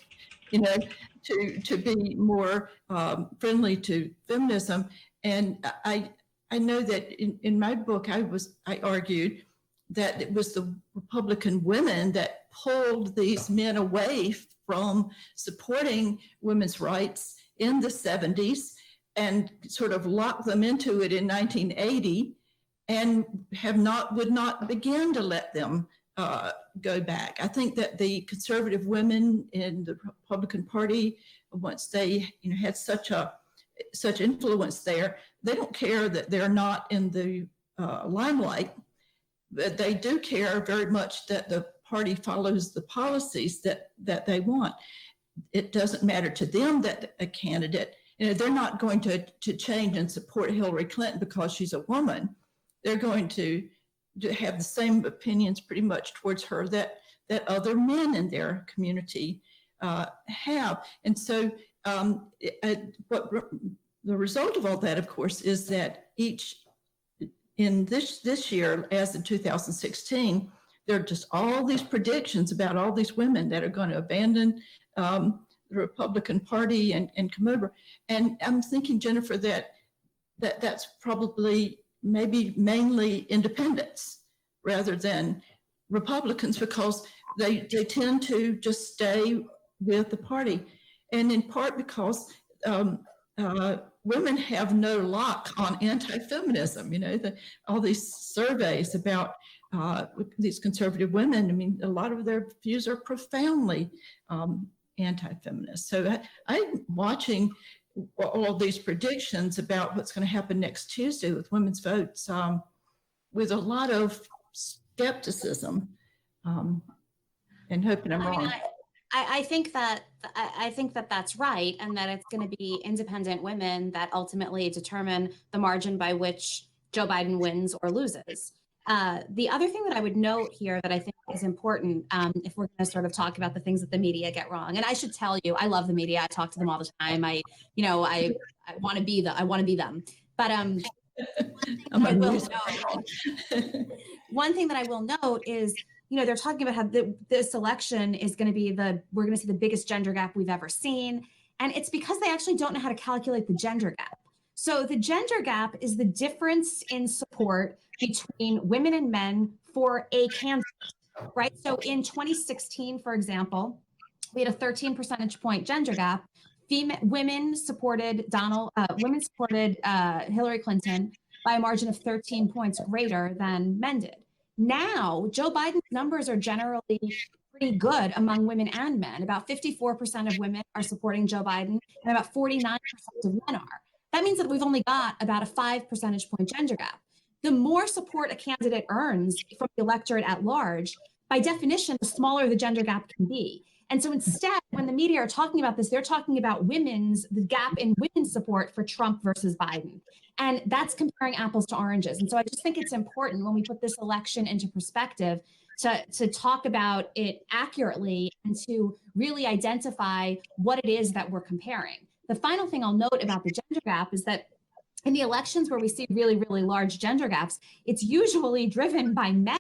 you know, to be more friendly to feminism. And I know that in my book, I argued that it was the Republican women that pulled these men away from supporting women's rights in the 70s and sort of locked them into it in 1980 and would not begin to let them go back. I think that the conservative women in the Republican Party, once they had such influence there, they don't care that they're not in the limelight, but they do care very much that the party follows the policies that they want. It doesn't matter to them that a candidate, they're not going to change and support Hillary Clinton because she's a woman. They're going to have the same opinions pretty much towards her that other men in their community have. And so what the result of all that, of course, is that in this year, as in 2016, there are just all these predictions about all these women that are going to abandon the Republican Party and come over. And I'm thinking, Jennifer, that's probably maybe mainly independents rather than Republicans, because they tend to just stay with the party. And in part because women have no lock on anti-feminism. All these surveys about these conservative women, I mean, a lot of their views are profoundly anti-feminist. So I'm watching all of these predictions about what's going to happen next Tuesday with women's votes with a lot of skepticism and hoping I'm wrong. I think that that's right, and that it's going to be independent women that ultimately determine the margin by which Joe Biden wins or loses. The other thing that I would note here that I think is important, if we're going to sort of talk about the things that the media get wrong, and I should tell you, I love the media. I talk to them all the time. I want to be them. But one thing that I will note is, they're talking about how this election is going to be we're going to see the biggest gender gap we've ever seen. And it's because they actually don't know how to calculate the gender gap. So the gender gap is the difference in support between women and men for a candidate, right? So in 2016, for example, we had a 13 percentage point gender gap. Women supported Hillary Clinton by a margin of 13 points greater than men did. Now, Joe Biden's numbers are generally pretty good among women and men. About 54% of women are supporting Joe Biden, and about 49% of men are. That means that we've only got about a 5 percentage point gender gap. The more support a candidate earns from the electorate at large, by definition, the smaller the gender gap can be. And so instead, when the media are talking about this, they're talking about the gap in women's support for Trump versus Biden. And that's comparing apples to oranges. And so I just think it's important when we put this election into perspective to talk about it accurately and to really identify what it is that we're comparing. The final thing I'll note about the gender gap is that in the elections where we see really, really large gender gaps, it's usually driven by men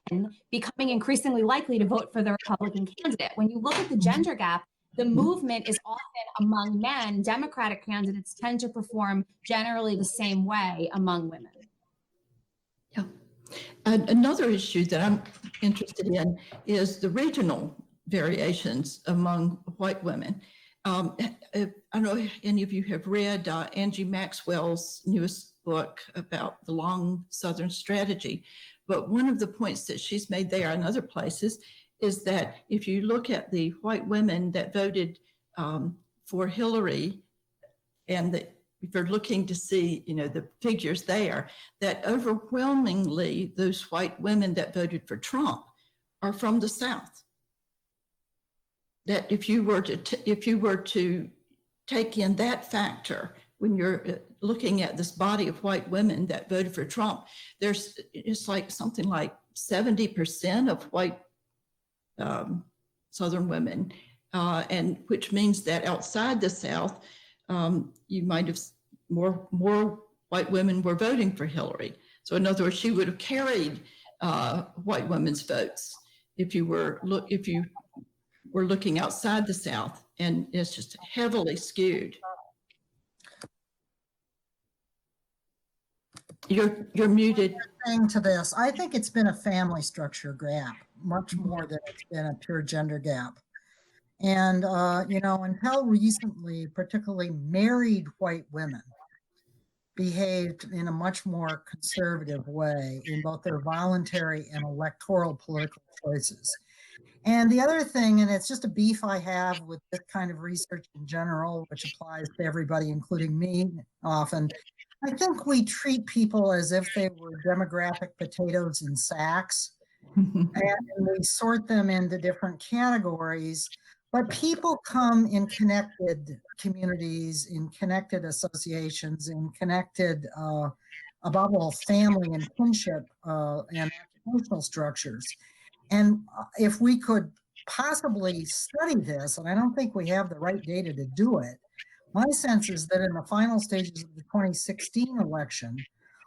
becoming increasingly likely to vote for the Republican candidate. When you look at the gender gap, the movement is often among men. Democratic candidates tend to perform generally the same way among women. Yeah. Another issue that I'm interested in is the regional variations among white women. I don't know if any of you have read Angie Maxwell's newest book about the long Southern strategy, but one of the points that she's made there and other places is that if you look at the white women that voted for Hillary, and if you're looking to see, the figures there, that overwhelmingly those white women that voted for Trump are from the South. That if you were to take in that factor when you're looking at this body of white women that voted for Trump, it's like something like 70% of white Southern women, and which means that outside the South, you might have more white women were voting for Hillary. So in other words, she would have carried white women's votes if you were looking outside the South, and it's just heavily skewed. You're muted. To this, I think it's been a family structure gap, much more than it's been a pure gender gap. And, until recently, particularly married white women behaved in a much more conservative way in both their voluntary and electoral political choices. And the other thing, and it's just a beef I have with this kind of research in general, which applies to everybody, including me often, I think we treat people as if they were demographic potatoes in sacks, and we sort them into different categories. But people come in connected communities, in connected associations, in connected, above all, family and kinship and occupational structures. And if we could possibly study this, and I don't think we have the right data to do it, my sense is that in the final stages of the 2016 election,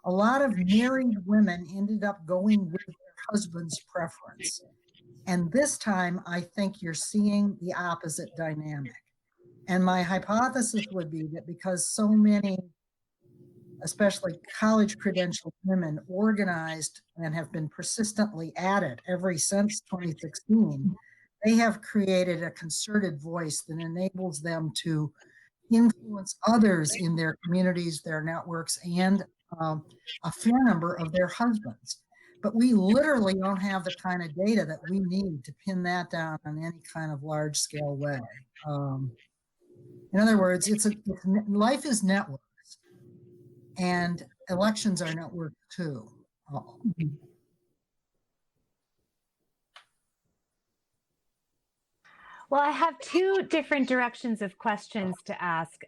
a lot of married women ended up going with their husband's preference. And this time, I think you're seeing the opposite dynamic. And my hypothesis would be that because so many, especially college credentialed women, organized and have been persistently at it ever since 2016, they have created a concerted voice that enables them to influence others in their communities, their networks, and a fair number of their husbands. But we literally don't have the kind of data that we need to pin that down in any kind of large scale way. In other words, life is networks, and elections are networks too. Well, I have two different directions of questions to ask.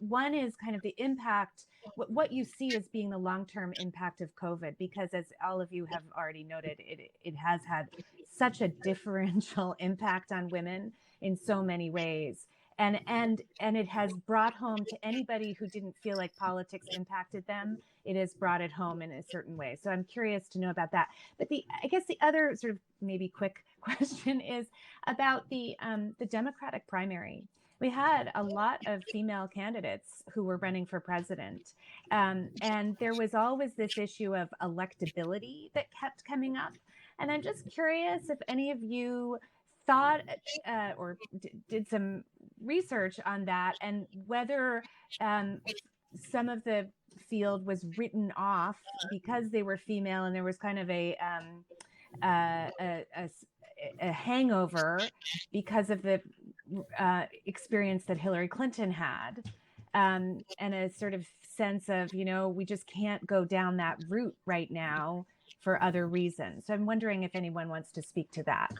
One is kind of the impact, what you see as being the long-term impact of COVID, because as all of you have already noted, it has had such a differential impact on women in so many ways. And it has brought home to anybody who didn't feel like politics impacted them, it has brought it home in a certain way. So I'm curious to know about that. But I guess the other sort of maybe quick question is about the Democratic primary. We had a lot of female candidates who were running for president. And there was always this issue of electability that kept coming up. And I'm just curious if any of you thought or did some research on that, and whether some of the field was written off because they were female, and there was kind of a hangover because of the experience that Hillary Clinton had, and a sort of sense of, we just can't go down that route right now for other reasons. So I'm wondering if anyone wants to speak to that.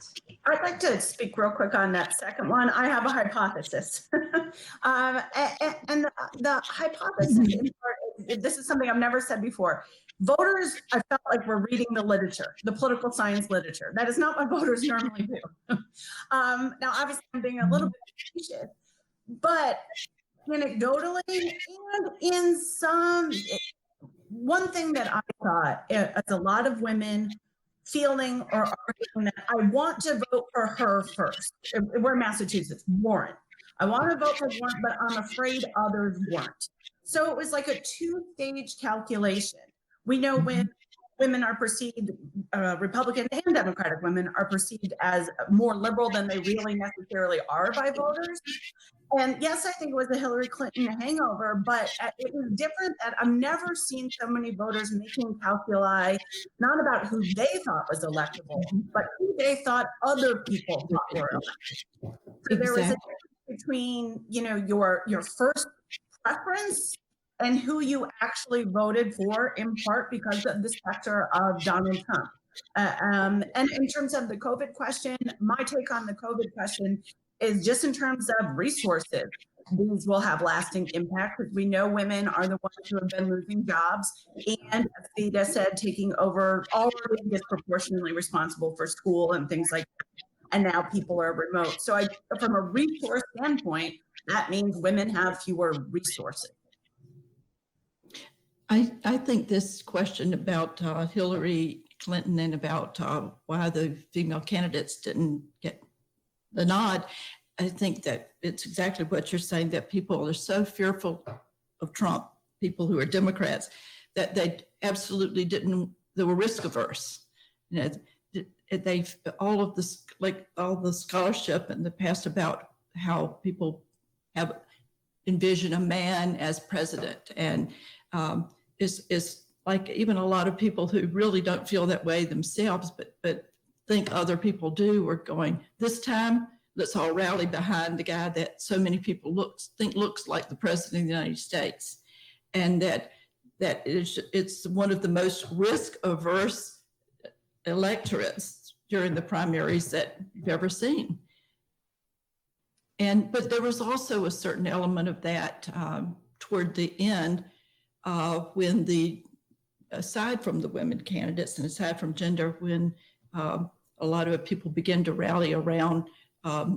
I'd like to speak real quick on that second one. I have a hypothesis. And the hypothesis, in part, this is something I've never said before. Voters, I felt like we're reading the literature, the political science literature. That is not what voters normally do. Now, obviously, I'm being a little bit facetious, but anecdotally and in one thing that I thought is a lot of women feeling or arguing that I want to vote for her first. We're in Massachusetts, Warren. I want to vote for Warren, but I'm afraid others weren't. So it was like a two-stage calculation. We know when women are perceived, Republican and Democratic women are perceived as more liberal than they really necessarily are by voters. And yes, I think it was the Hillary Clinton hangover, but it was different that I've never seen so many voters making calculi, not about who they thought was electable, but who they thought other people thought were electable. So there was a difference between, your first preference and who you actually voted for, in part because of the specter of Donald Trump. And in terms of the COVID question, my take on the COVID question is just in terms of resources. These will have lasting impact because we know women are the ones who have been losing jobs, and as Theda said, taking over, already disproportionately responsible for school and things like that. And now people are remote. So from a resource standpoint, that means women have fewer resources. I think this question about Hillary Clinton and about why the female candidates didn't get the nod, I think that it's exactly what you're saying, that people are so fearful of Trump, people who are Democrats, that they absolutely they were risk averse. They've all the scholarship in the past about how people have envisioned a man as president, and is like even a lot of people who really don't feel that way themselves, but think other people do, are going, this time let's all rally behind the guy that so many people think looks like the president of the United States. And it's one of the most risk averse electorates during the primaries that you've ever seen. But there was also a certain element of that toward the end, when aside from the women candidates and aside from gender, when a lot of people began to rally around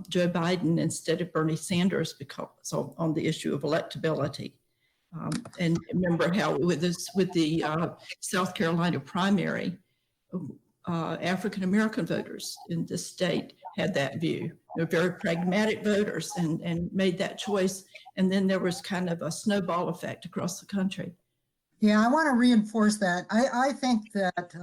Joe Biden instead of Bernie Sanders on the issue of electability. And remember how with the South Carolina primary, African-American voters in this state had that view. They're very pragmatic voters and made that choice. And then there was kind of a snowball effect across the country. Yeah, I want to reinforce that. I think that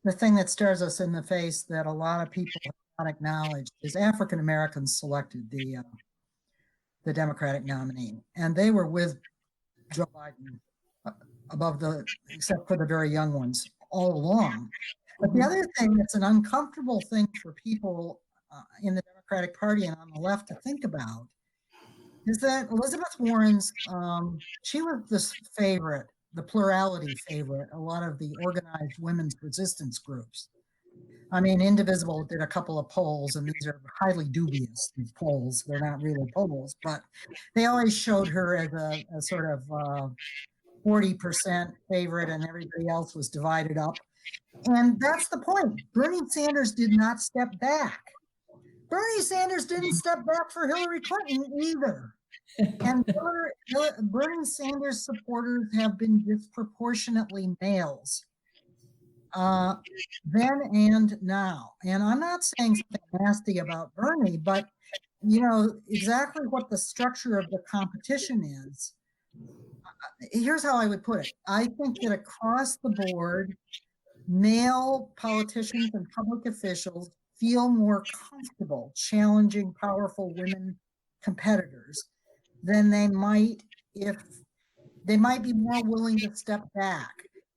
the thing that stares us in the face that a lot of people have not acknowledged is African Americans selected the Democratic nominee, and they were with Joe Biden except for the very young ones all along. But the other thing that's an uncomfortable thing for people in the Democratic Party and on the left to think about is that Elizabeth Warren's, she was this favorite, the plurality favorite, a lot of the organized women's resistance groups. I mean, Indivisible did a couple of polls, and these are highly dubious polls. They're not really polls, but they always showed her as a sort of 40% favorite, and everybody else was divided up. And that's the point. Bernie Sanders did not step back. Bernie Sanders didn't step back for Hillary Clinton either. And Bernie Sanders supporters have been disproportionately males then and now. And I'm not saying something nasty about Bernie, but you know exactly what the structure of the competition is. Here's how I would put it. I think that across the board, male politicians and public officials feel more comfortable challenging powerful women competitors than they might if they might be more willing to step back.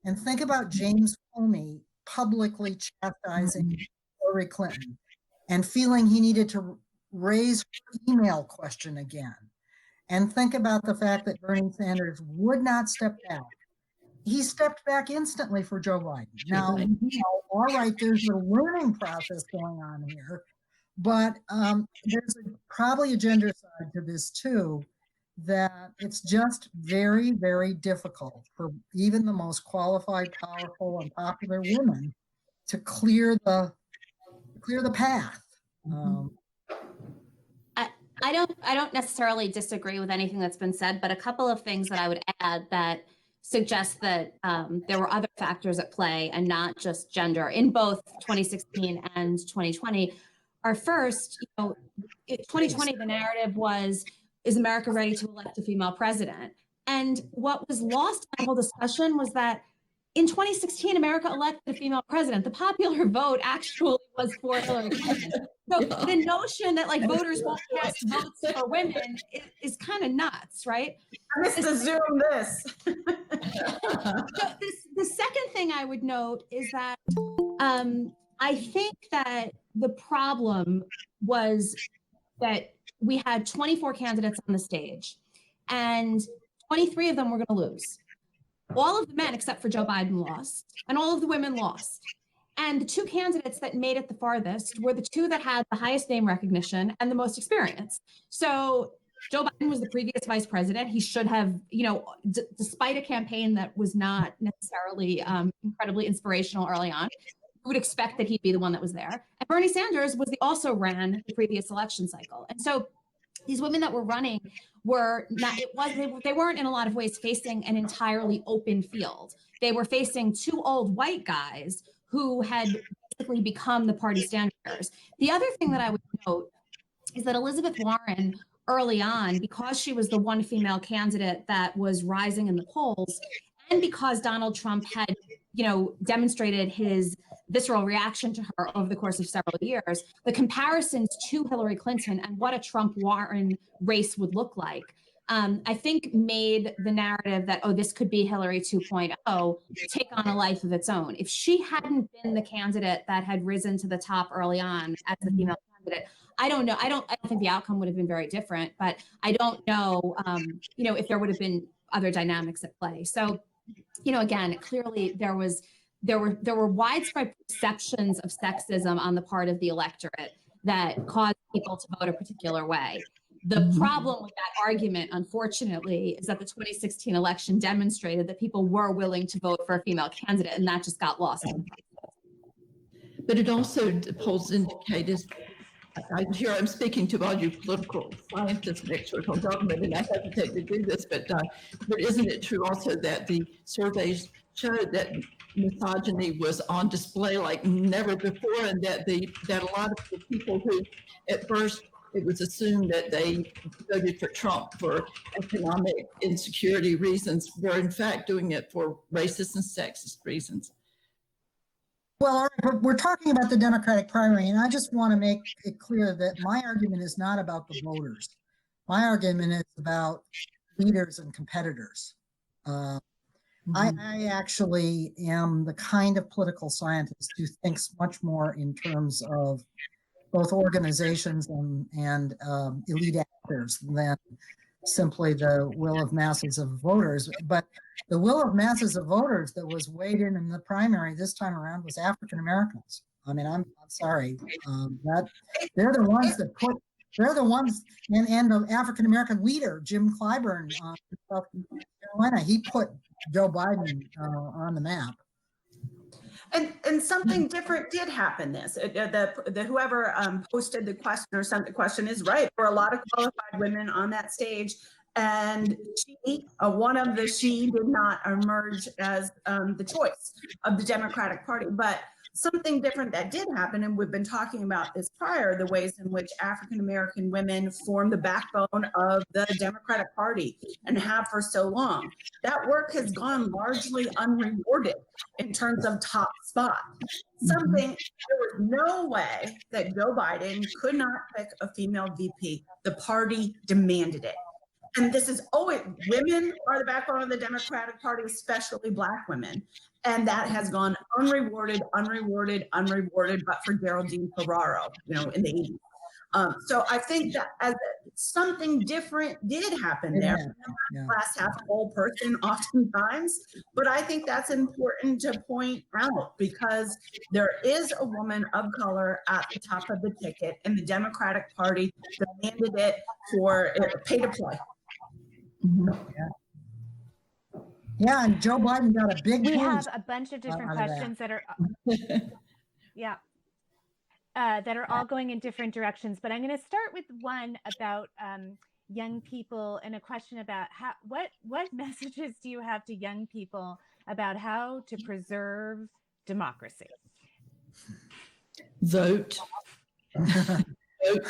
And think about James Comey publicly chastising Hillary Clinton and feeling he needed to raise her email question again. And think about the fact that Bernie Sanders would not step back. He stepped back instantly for Joe Biden. Now, you know, all right, there's a learning process going on here, but there's probably a gender side to this too, that it's just very, very difficult for even the most qualified, powerful, and popular women to clear the path. I don't necessarily disagree with anything that's been said, but a couple of things that I would add that suggest that there were other factors at play and not just gender in both 2016 and 2020 are first, you know, 2020, the narrative was, is America ready to elect a female president? And what was lost in the whole discussion was that in 2016, America elected a female president. The popular vote actually was for Hillary Clinton. So the notion that like voters won't cast votes for women is kind of nuts, right? I missed the Zoom this. So the second thing I would note is that I think that the problem was that we had 24 candidates on the stage and 23 of them were going to lose. All of the men except for Joe Biden lost and all of the women lost. And the two candidates that made it the farthest were the two that had the highest name recognition and the most experience. So Joe Biden was the previous vice president. He should have, you know, despite a campaign that was not necessarily incredibly inspirational early on, would expect that he'd be the one that was there. And Bernie Sanders also ran the previous election cycle. And so these women that were running were not, they weren't in a lot of ways facing an entirely open field. They were facing two old white guys who had basically become the party stand bearers. The other thing that I would note is that Elizabeth Warren early on, because she was the one female candidate that was rising in the polls, and because Donald Trump had, you know, demonstrated his visceral reaction to her over the course of several years, the comparisons to Hillary Clinton and what a Trump-Warren race would look like, I think made the narrative that, oh, this could be Hillary 2.0 take on a life of its own. If she hadn't been the candidate that had risen to the top early on as the female candidate, I don't know. I don't think the outcome would have been very different, but I don't know, you know, if there would have been other dynamics at play. So, you know, again, clearly there were widespread perceptions of sexism on the part of the electorate that caused people to vote a particular way. The problem with that argument, unfortunately, is that the 2016 election demonstrated that people were willing to vote for a female candidate, and that just got lost in the process. But it also, the polls indicate, I'm speaking to all you political scientists and experts on government, and I hesitate to do this, but isn't it true also that the surveys showed that misogyny was on display like never before, and that a lot of the people who at first it was assumed that they voted for Trump for economic insecurity reasons were in fact doing it for racist and sexist reasons? Well, all right, we're talking about the Democratic primary, and I just want to make it clear that my argument is not about the voters. My argument is about leaders and competitors. I actually am the kind of political scientist who thinks much more in terms of both organizations and elite actors than simply the will of masses of voters. But the will of masses of voters that was weighed in the primary this time around was African Americans. I mean, I'm sorry, that they're the ones that put, they're the ones, and the African American leader, Jim Clyburn, in South Carolina, he put Joe Biden on the map. And something different did happen. The whoever posted the question or sent the question is right. There were a lot of qualified women on that stage, and she did not emerge as the choice of the Democratic Party. But something different that did happen, and we've been talking about this prior, the ways in which African American women form the backbone of the Democratic Party and have for so long. That work has gone largely unrewarded in terms of top spot. There was no way that Joe Biden could not pick a female VP. The party demanded it. And this is always, women are the backbone of the Democratic Party, especially Black women. And that has gone unrewarded, but for Geraldine Ferraro, in the 80s. So I think that as something different did happen there. Yeah. Glass half full person oftentimes, but I think that's important to point out because there is a woman of color at the top of the ticket, and the Democratic Party demanded it for pay to play. Yeah, and Joe Biden got a big. We have a bunch of different questions that are, that are all going in different directions. But I'm going to start with one about young people and a question about what messages do you have to young people about how to preserve democracy? Vote.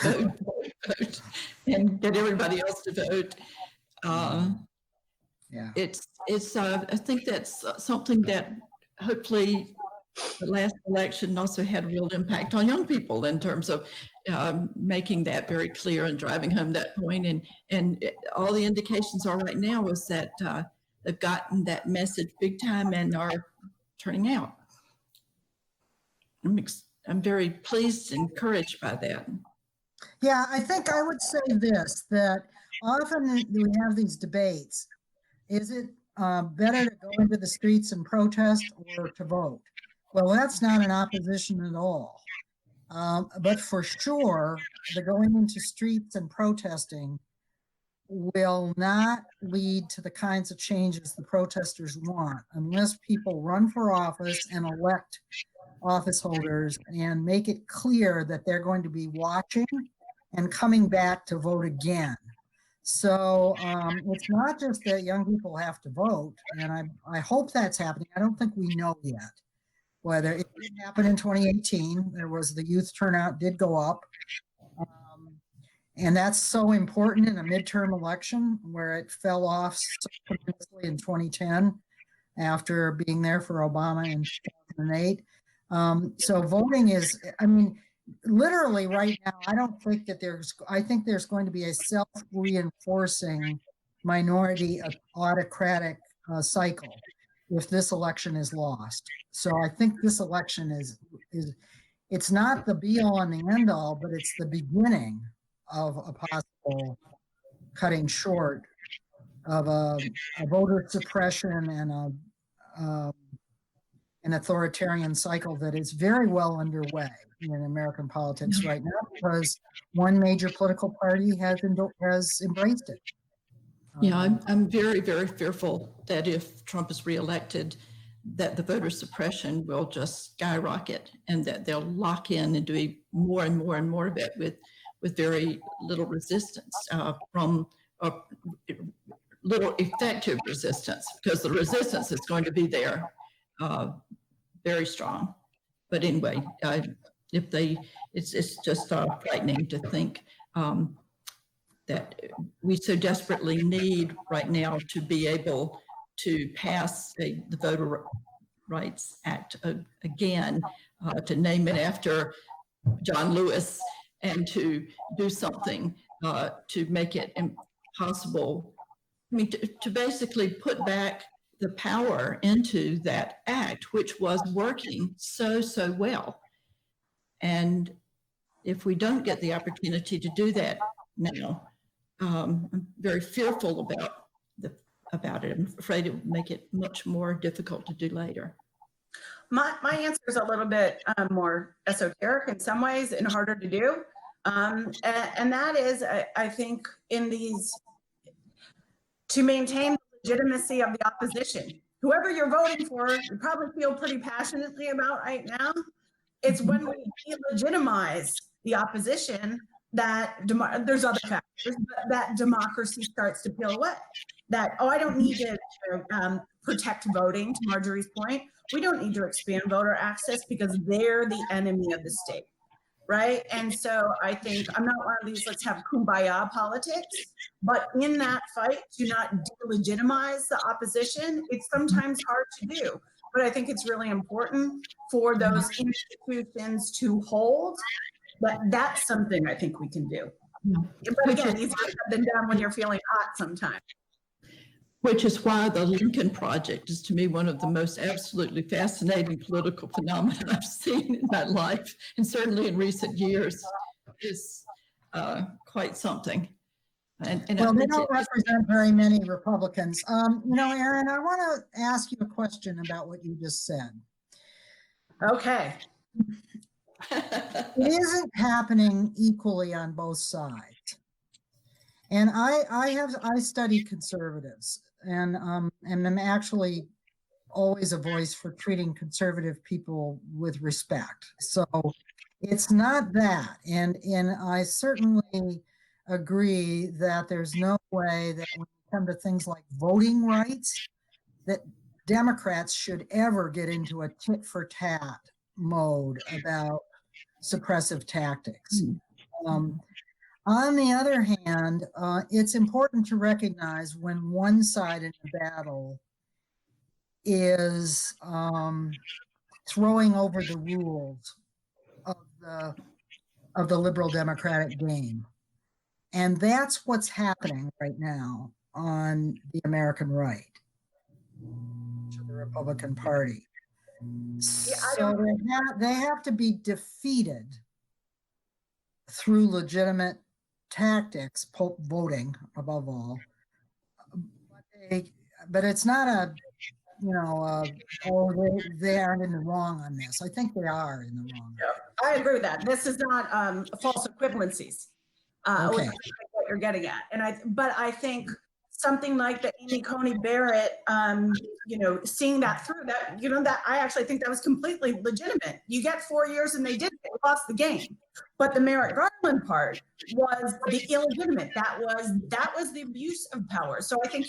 vote, and get everybody else to vote. It's I think that's something that hopefully the last election also had a real impact on young people in terms of making that very clear and driving home that point. And all the indications are right now is that they've gotten that message big time and are turning out. I'm very pleased and encouraged by that. Yeah, I think I would say this, that often we have these debates. Is it better to go into the streets and protest or to vote? Well, that's not an opposition at all. But for sure, the going into streets and protesting will not lead to the kinds of changes the protesters want unless people run for office and elect office holders and make it clear that they're going to be watching and coming back to vote again. So it's not just that young people have to vote, and I hope that's happening. I don't think we know yet whether it did happen in 2018. There was the youth turnout did go up, and that's so important in a midterm election where it fell off so tremendously in 2010 after being there for Obama in 2008. So voting is, I mean, literally right now, I think there's going to be a self-reinforcing minority autocratic cycle if this election is lost. So I think this election is it's not the be all and the end all, but it's the beginning of a possible cutting short of a voter suppression and an authoritarian cycle that is very well underway in American politics right now because one major political party has embraced it. Yeah, I'm very, very fearful that if Trump is reelected, that the voter suppression will just skyrocket and that they'll lock in and do more and more and more of it with very little resistance from little effective resistance, because the resistance is going to be there very strong. But anyway, it's just frightening to think that we so desperately need right now to be able to pass the Voter Rights Act again, to name it after John Lewis, and to do something to make it impossible. I mean, to basically put back the power into that act, which was working so well. And if we don't get the opportunity to do that now, I'm very fearful about it. I'm afraid it would make it much more difficult to do later. My answer is a little bit more esoteric in some ways and harder to do. And that is, I think, to maintain the legitimacy of the opposition. Whoever you're voting for, you probably feel pretty passionately about right now. It's when we delegitimize the opposition that there's other factors, but that democracy starts to peel away. That, oh, I don't need to protect voting, to Marjorie's point. We don't need to expand voter access because they're the enemy of the state, right? And so I think, I'm not one of these let's have kumbaya politics, but in that fight to not delegitimize the opposition, it's sometimes hard to do. But I think it's really important for those institutions to hold. But that's something I think we can do. But again, easier said than done when you're feeling hot sometimes. Which is why the Lincoln Project is, to me, one of the most absolutely fascinating political phenomena I've seen in my life, and certainly in recent years, is quite something. Well, they don't represent very many Republicans. Erin, I want to ask you a question about what you just said. Okay. It isn't happening equally on both sides. And I study conservatives, and I'm actually always a voice for treating conservative people with respect. So it's not that. And I certainly agree that there's no way that when we come to things like voting rights, that Democrats should ever get into a tit for tat mode about suppressive tactics. On the other hand, it's important to recognize when one side in the battle is throwing over the rules of the liberal democratic game. And that's what's happening right now on the American right to the Republican Party. So they have to be defeated through legitimate tactics, voting above all. But it's not they aren't in the wrong on this. I think they are in the wrong. I agree with that. This is not false equivalencies. Okay. What you're getting at, but I think something like the Amy Coney Barrett, seeing that through that I actually think that was completely legitimate. You get 4 years and they lost the game, but the Merrick Garland part was the illegitimate. That was the abuse of power. So I think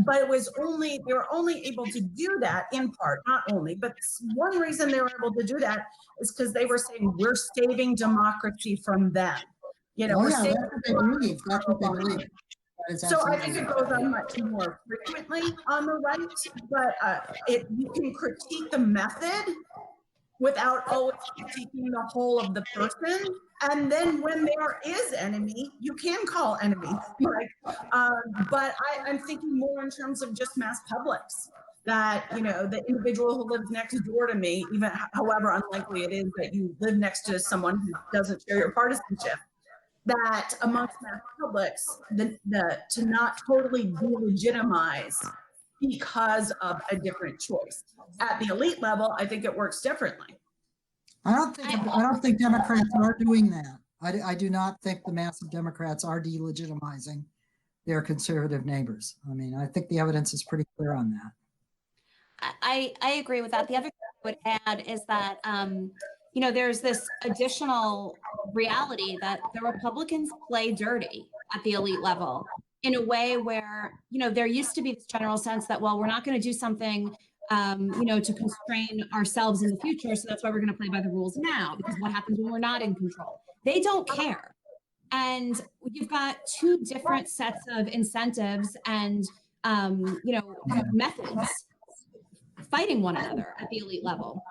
but they were only able to do that in part, not only, but one reason they were able to do that is because they were saying we're saving democracy from them. That's what they believe. So I think it goes on much more frequently on the right, but you can critique the method without always critiquing the whole of the person. And then when there is enemy, you can call enemy. But I'm thinking more in terms of just mass publics. That, the individual who lives next door to me, even however unlikely it is that you live next to someone who doesn't share your partisanship, that amongst mass publics, to not totally delegitimize because of a different choice. At the elite level, I think it works differently. I don't think Democrats are doing that. I do not think the massive Democrats are delegitimizing their conservative neighbors. I mean, I think the evidence is pretty clear on that. I agree with that. The other thing I would add is that there's this additional reality that the Republicans play dirty at the elite level in a way where, there used to be this general sense that, well, we're not going to do something, to constrain ourselves in the future. So that's why we're going to play by the rules now, because what happens when we're not in control? They don't care. And you've got two different sets of incentives and, methods fighting one another at the elite level.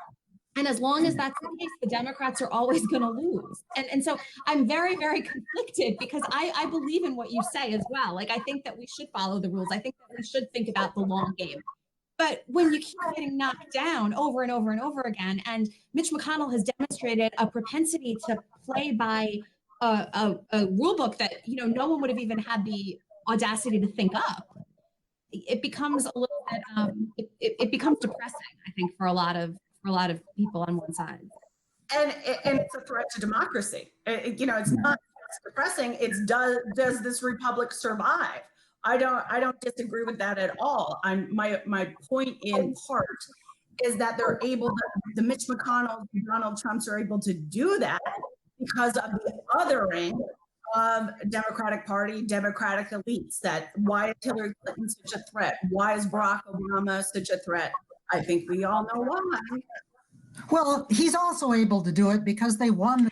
And as long as that's the case, the Democrats are always going to lose. And so I'm very, very conflicted because I believe in what you say as well. Like, I think that we should follow the rules. I think that we should think about the long game. But when you keep getting knocked down over and over and over again, and Mitch McConnell has demonstrated a propensity to play by a rule book that, no one would have even had the audacity to think up, it becomes a little bit, it becomes depressing, I think, for a lot of people on one side. And it's a threat to democracy. It's not just depressing. It's does this republic survive? I don't disagree with that at all. My point in part is that they're able to, the Mitch McConnell, Donald Trumps are able to do that because of the othering of Democratic Party, Democratic elites. That why is Hillary Clinton such a threat? Why is Barack Obama such a threat? I think we all know why. Well, he's also able to do it because they won the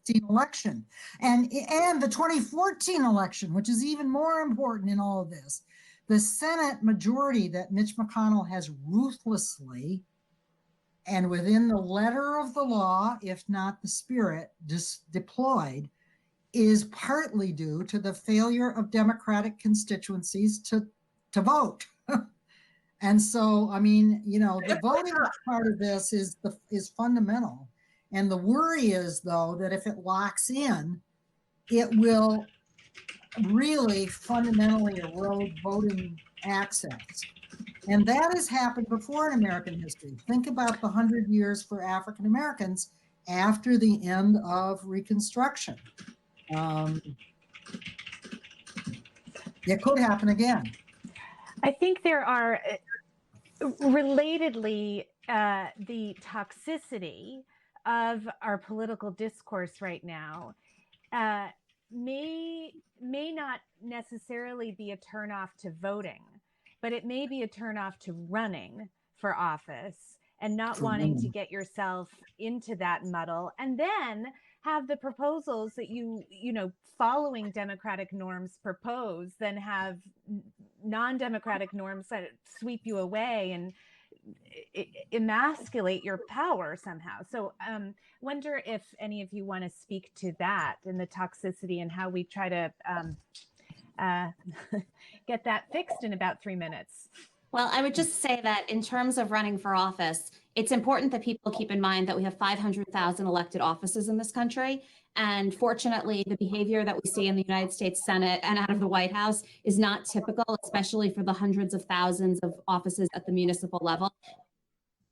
2016 election and the 2014 election, which is even more important in all of this. The Senate majority that Mitch McConnell has ruthlessly and within the letter of the law, if not the spirit, deployed, is partly due to the failure of Democratic constituencies to vote. And so, I mean, the voting part of this is fundamental. And the worry is, though, that if it locks in, it will really fundamentally erode voting access. And that has happened before in American history. Think about the 100 years for African Americans after the end of Reconstruction. It could happen again. I think there are, relatedly, the toxicity of our political discourse right now may not necessarily be a turnoff to voting, but it may be a turnoff to running for office and not wanting to get yourself into that muddle, and then have the proposals that you following democratic norms propose, then have non-democratic norms that sweep you away and emasculate your power somehow. So wonder if any of you want to speak to that and the toxicity and how we try to get that fixed in about 3 minutes. Well, I would just say that in terms of running for office, it's important that people keep in mind that we have 500,000 elected offices in this country. And fortunately, the behavior that we see in the United States Senate and out of the White House is not typical, especially for the hundreds of thousands of offices at the municipal level.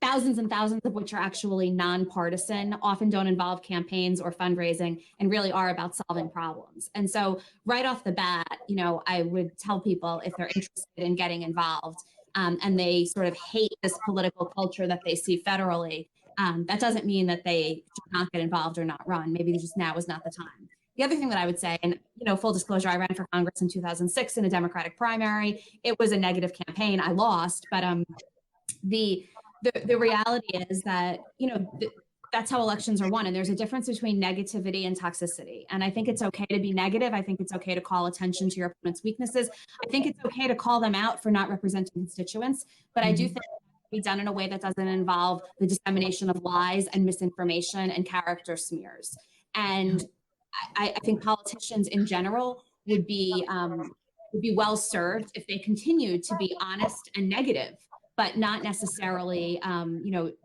Thousands and thousands of which are actually nonpartisan, often don't involve campaigns or fundraising, and really are about solving problems. And so right off the bat, I would tell people if they're interested in getting involved, and they sort of hate this political culture that they see federally, that doesn't mean that they should not get involved or not run. Maybe just now is not the time. The other thing that I would say, and full disclosure, I ran for Congress in 2006 in a Democratic primary. It was a negative campaign. I lost, but the reality is that that's how elections are won. And there's a difference between negativity and toxicity. And I think it's okay to be negative. I think it's okay to call attention to your opponent's weaknesses. I think it's okay to call them out for not representing constituents. But I do think it can be done in a way that doesn't involve the dissemination of lies and misinformation and character smears. And I think politicians in general would be well served if they continued to be honest and negative, but not necessarily,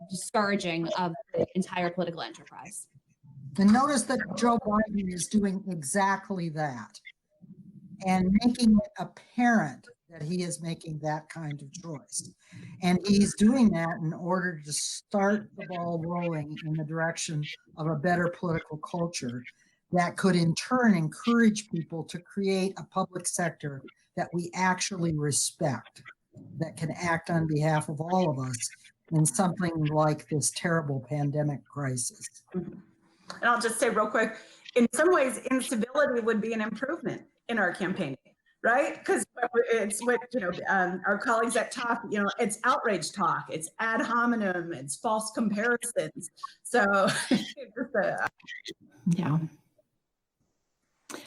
discouraging of the entire political enterprise. And notice that Joe Biden is doing exactly that and making it apparent that he is making that kind of choice. And he's doing that in order to start the ball rolling in the direction of a better political culture that could in turn encourage people to create a public sector that we actually respect, that can act on behalf of all of us in something like this terrible pandemic crisis. And I'll just say real quick, in some ways, incivility would be an improvement in our campaigning, right? Because it's what, our colleagues at talk, it's outrage talk, it's ad hominem, it's false comparisons. So, yeah.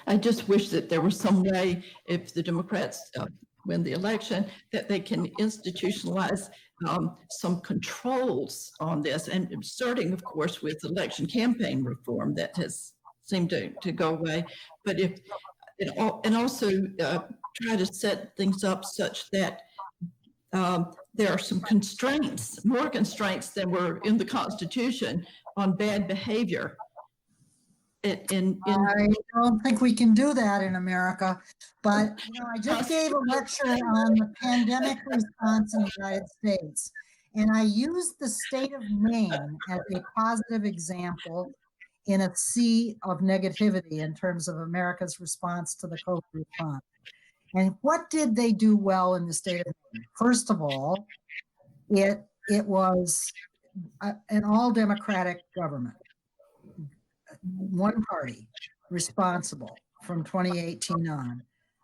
I just wish that there was some way, if the Democrats win the election, that they can institutionalize some controls on this, and starting, of course, with election campaign reform that has seemed to go away. But and also try to set things up such that there are some constraints, more constraints than were in the Constitution on bad behavior. I don't think we can do that in America, but I just gave a lecture on the pandemic response in the United States, and I used the state of Maine as a positive example in a sea of negativity in terms of America's response to the COVID response. And what did they do well in the state of Maine? First of all, it was an all-democratic government. One party responsible from 2018 on,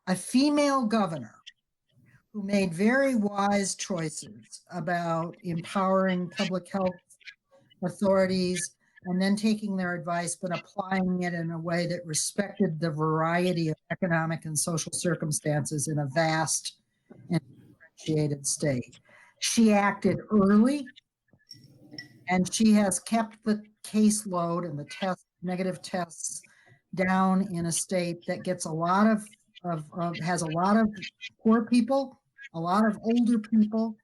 a female governor who made very wise choices about empowering public health authorities and then taking their advice, but applying it in a way that respected the variety of economic and social circumstances in a vast and differentiated state. She acted early, and she has kept the caseload and the negative tests down in a state that gets a lot of has a lot of poor people, a lot of older people,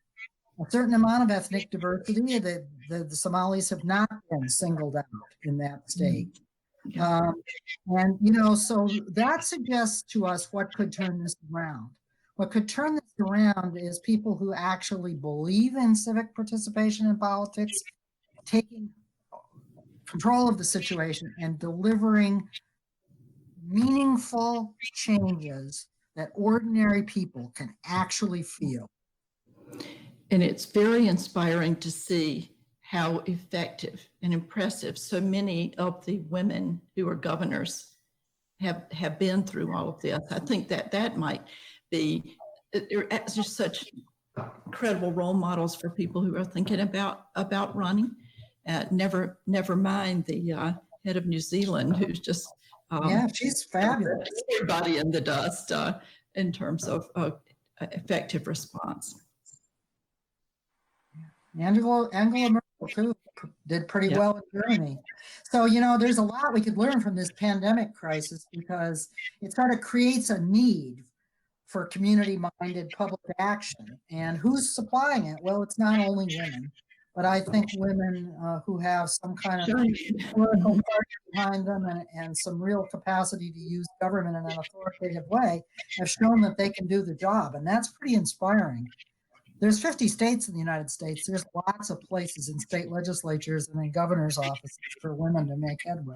a certain amount of ethnic diversity. The Somalis have not been singled out in that state. So that suggests to us what could turn this around. What could turn this around is people who actually believe in civic participation in politics, taking control of the situation and delivering meaningful changes that ordinary people can actually feel. And it's very inspiring to see how effective and impressive so many of the women who are governors have been through all of this. I think that might be just such incredible role models for people who are thinking about running. Never mind the head of New Zealand, who's just she's fabulous. Everybody in the dust in terms of effective response. Angela Merkel too did pretty well in Germany. So there's a lot we could learn from this pandemic crisis, because it sort of creates a need for community-minded public action. And who's supplying it? Well, it's not only women, but I think women who have some kind of political party behind them and some real capacity to use government in an authoritative way have shown that they can do the job. And that's pretty inspiring. There's 50 states in the United States. There's lots of places in state legislatures and in governor's offices for women to make headway.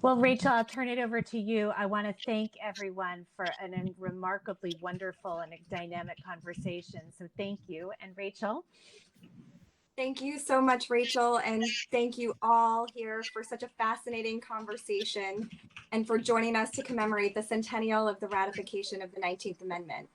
Well, Rachael, I'll turn it over to you. I want to thank everyone for a remarkably wonderful and dynamic conversation. So thank you. And Rachael? Thank you so much, Rachael, and thank you all here for such a fascinating conversation and for joining us to commemorate the centennial of the ratification of the 19th Amendment.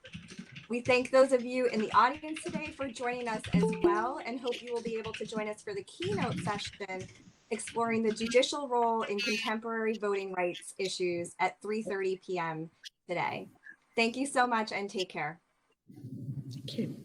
We thank those of you in the audience today for joining us as well, and hope you will be able to join us for the keynote session exploring the judicial role in contemporary voting rights issues at 3:30 p.m. today. Thank you so much and take care. Thank you.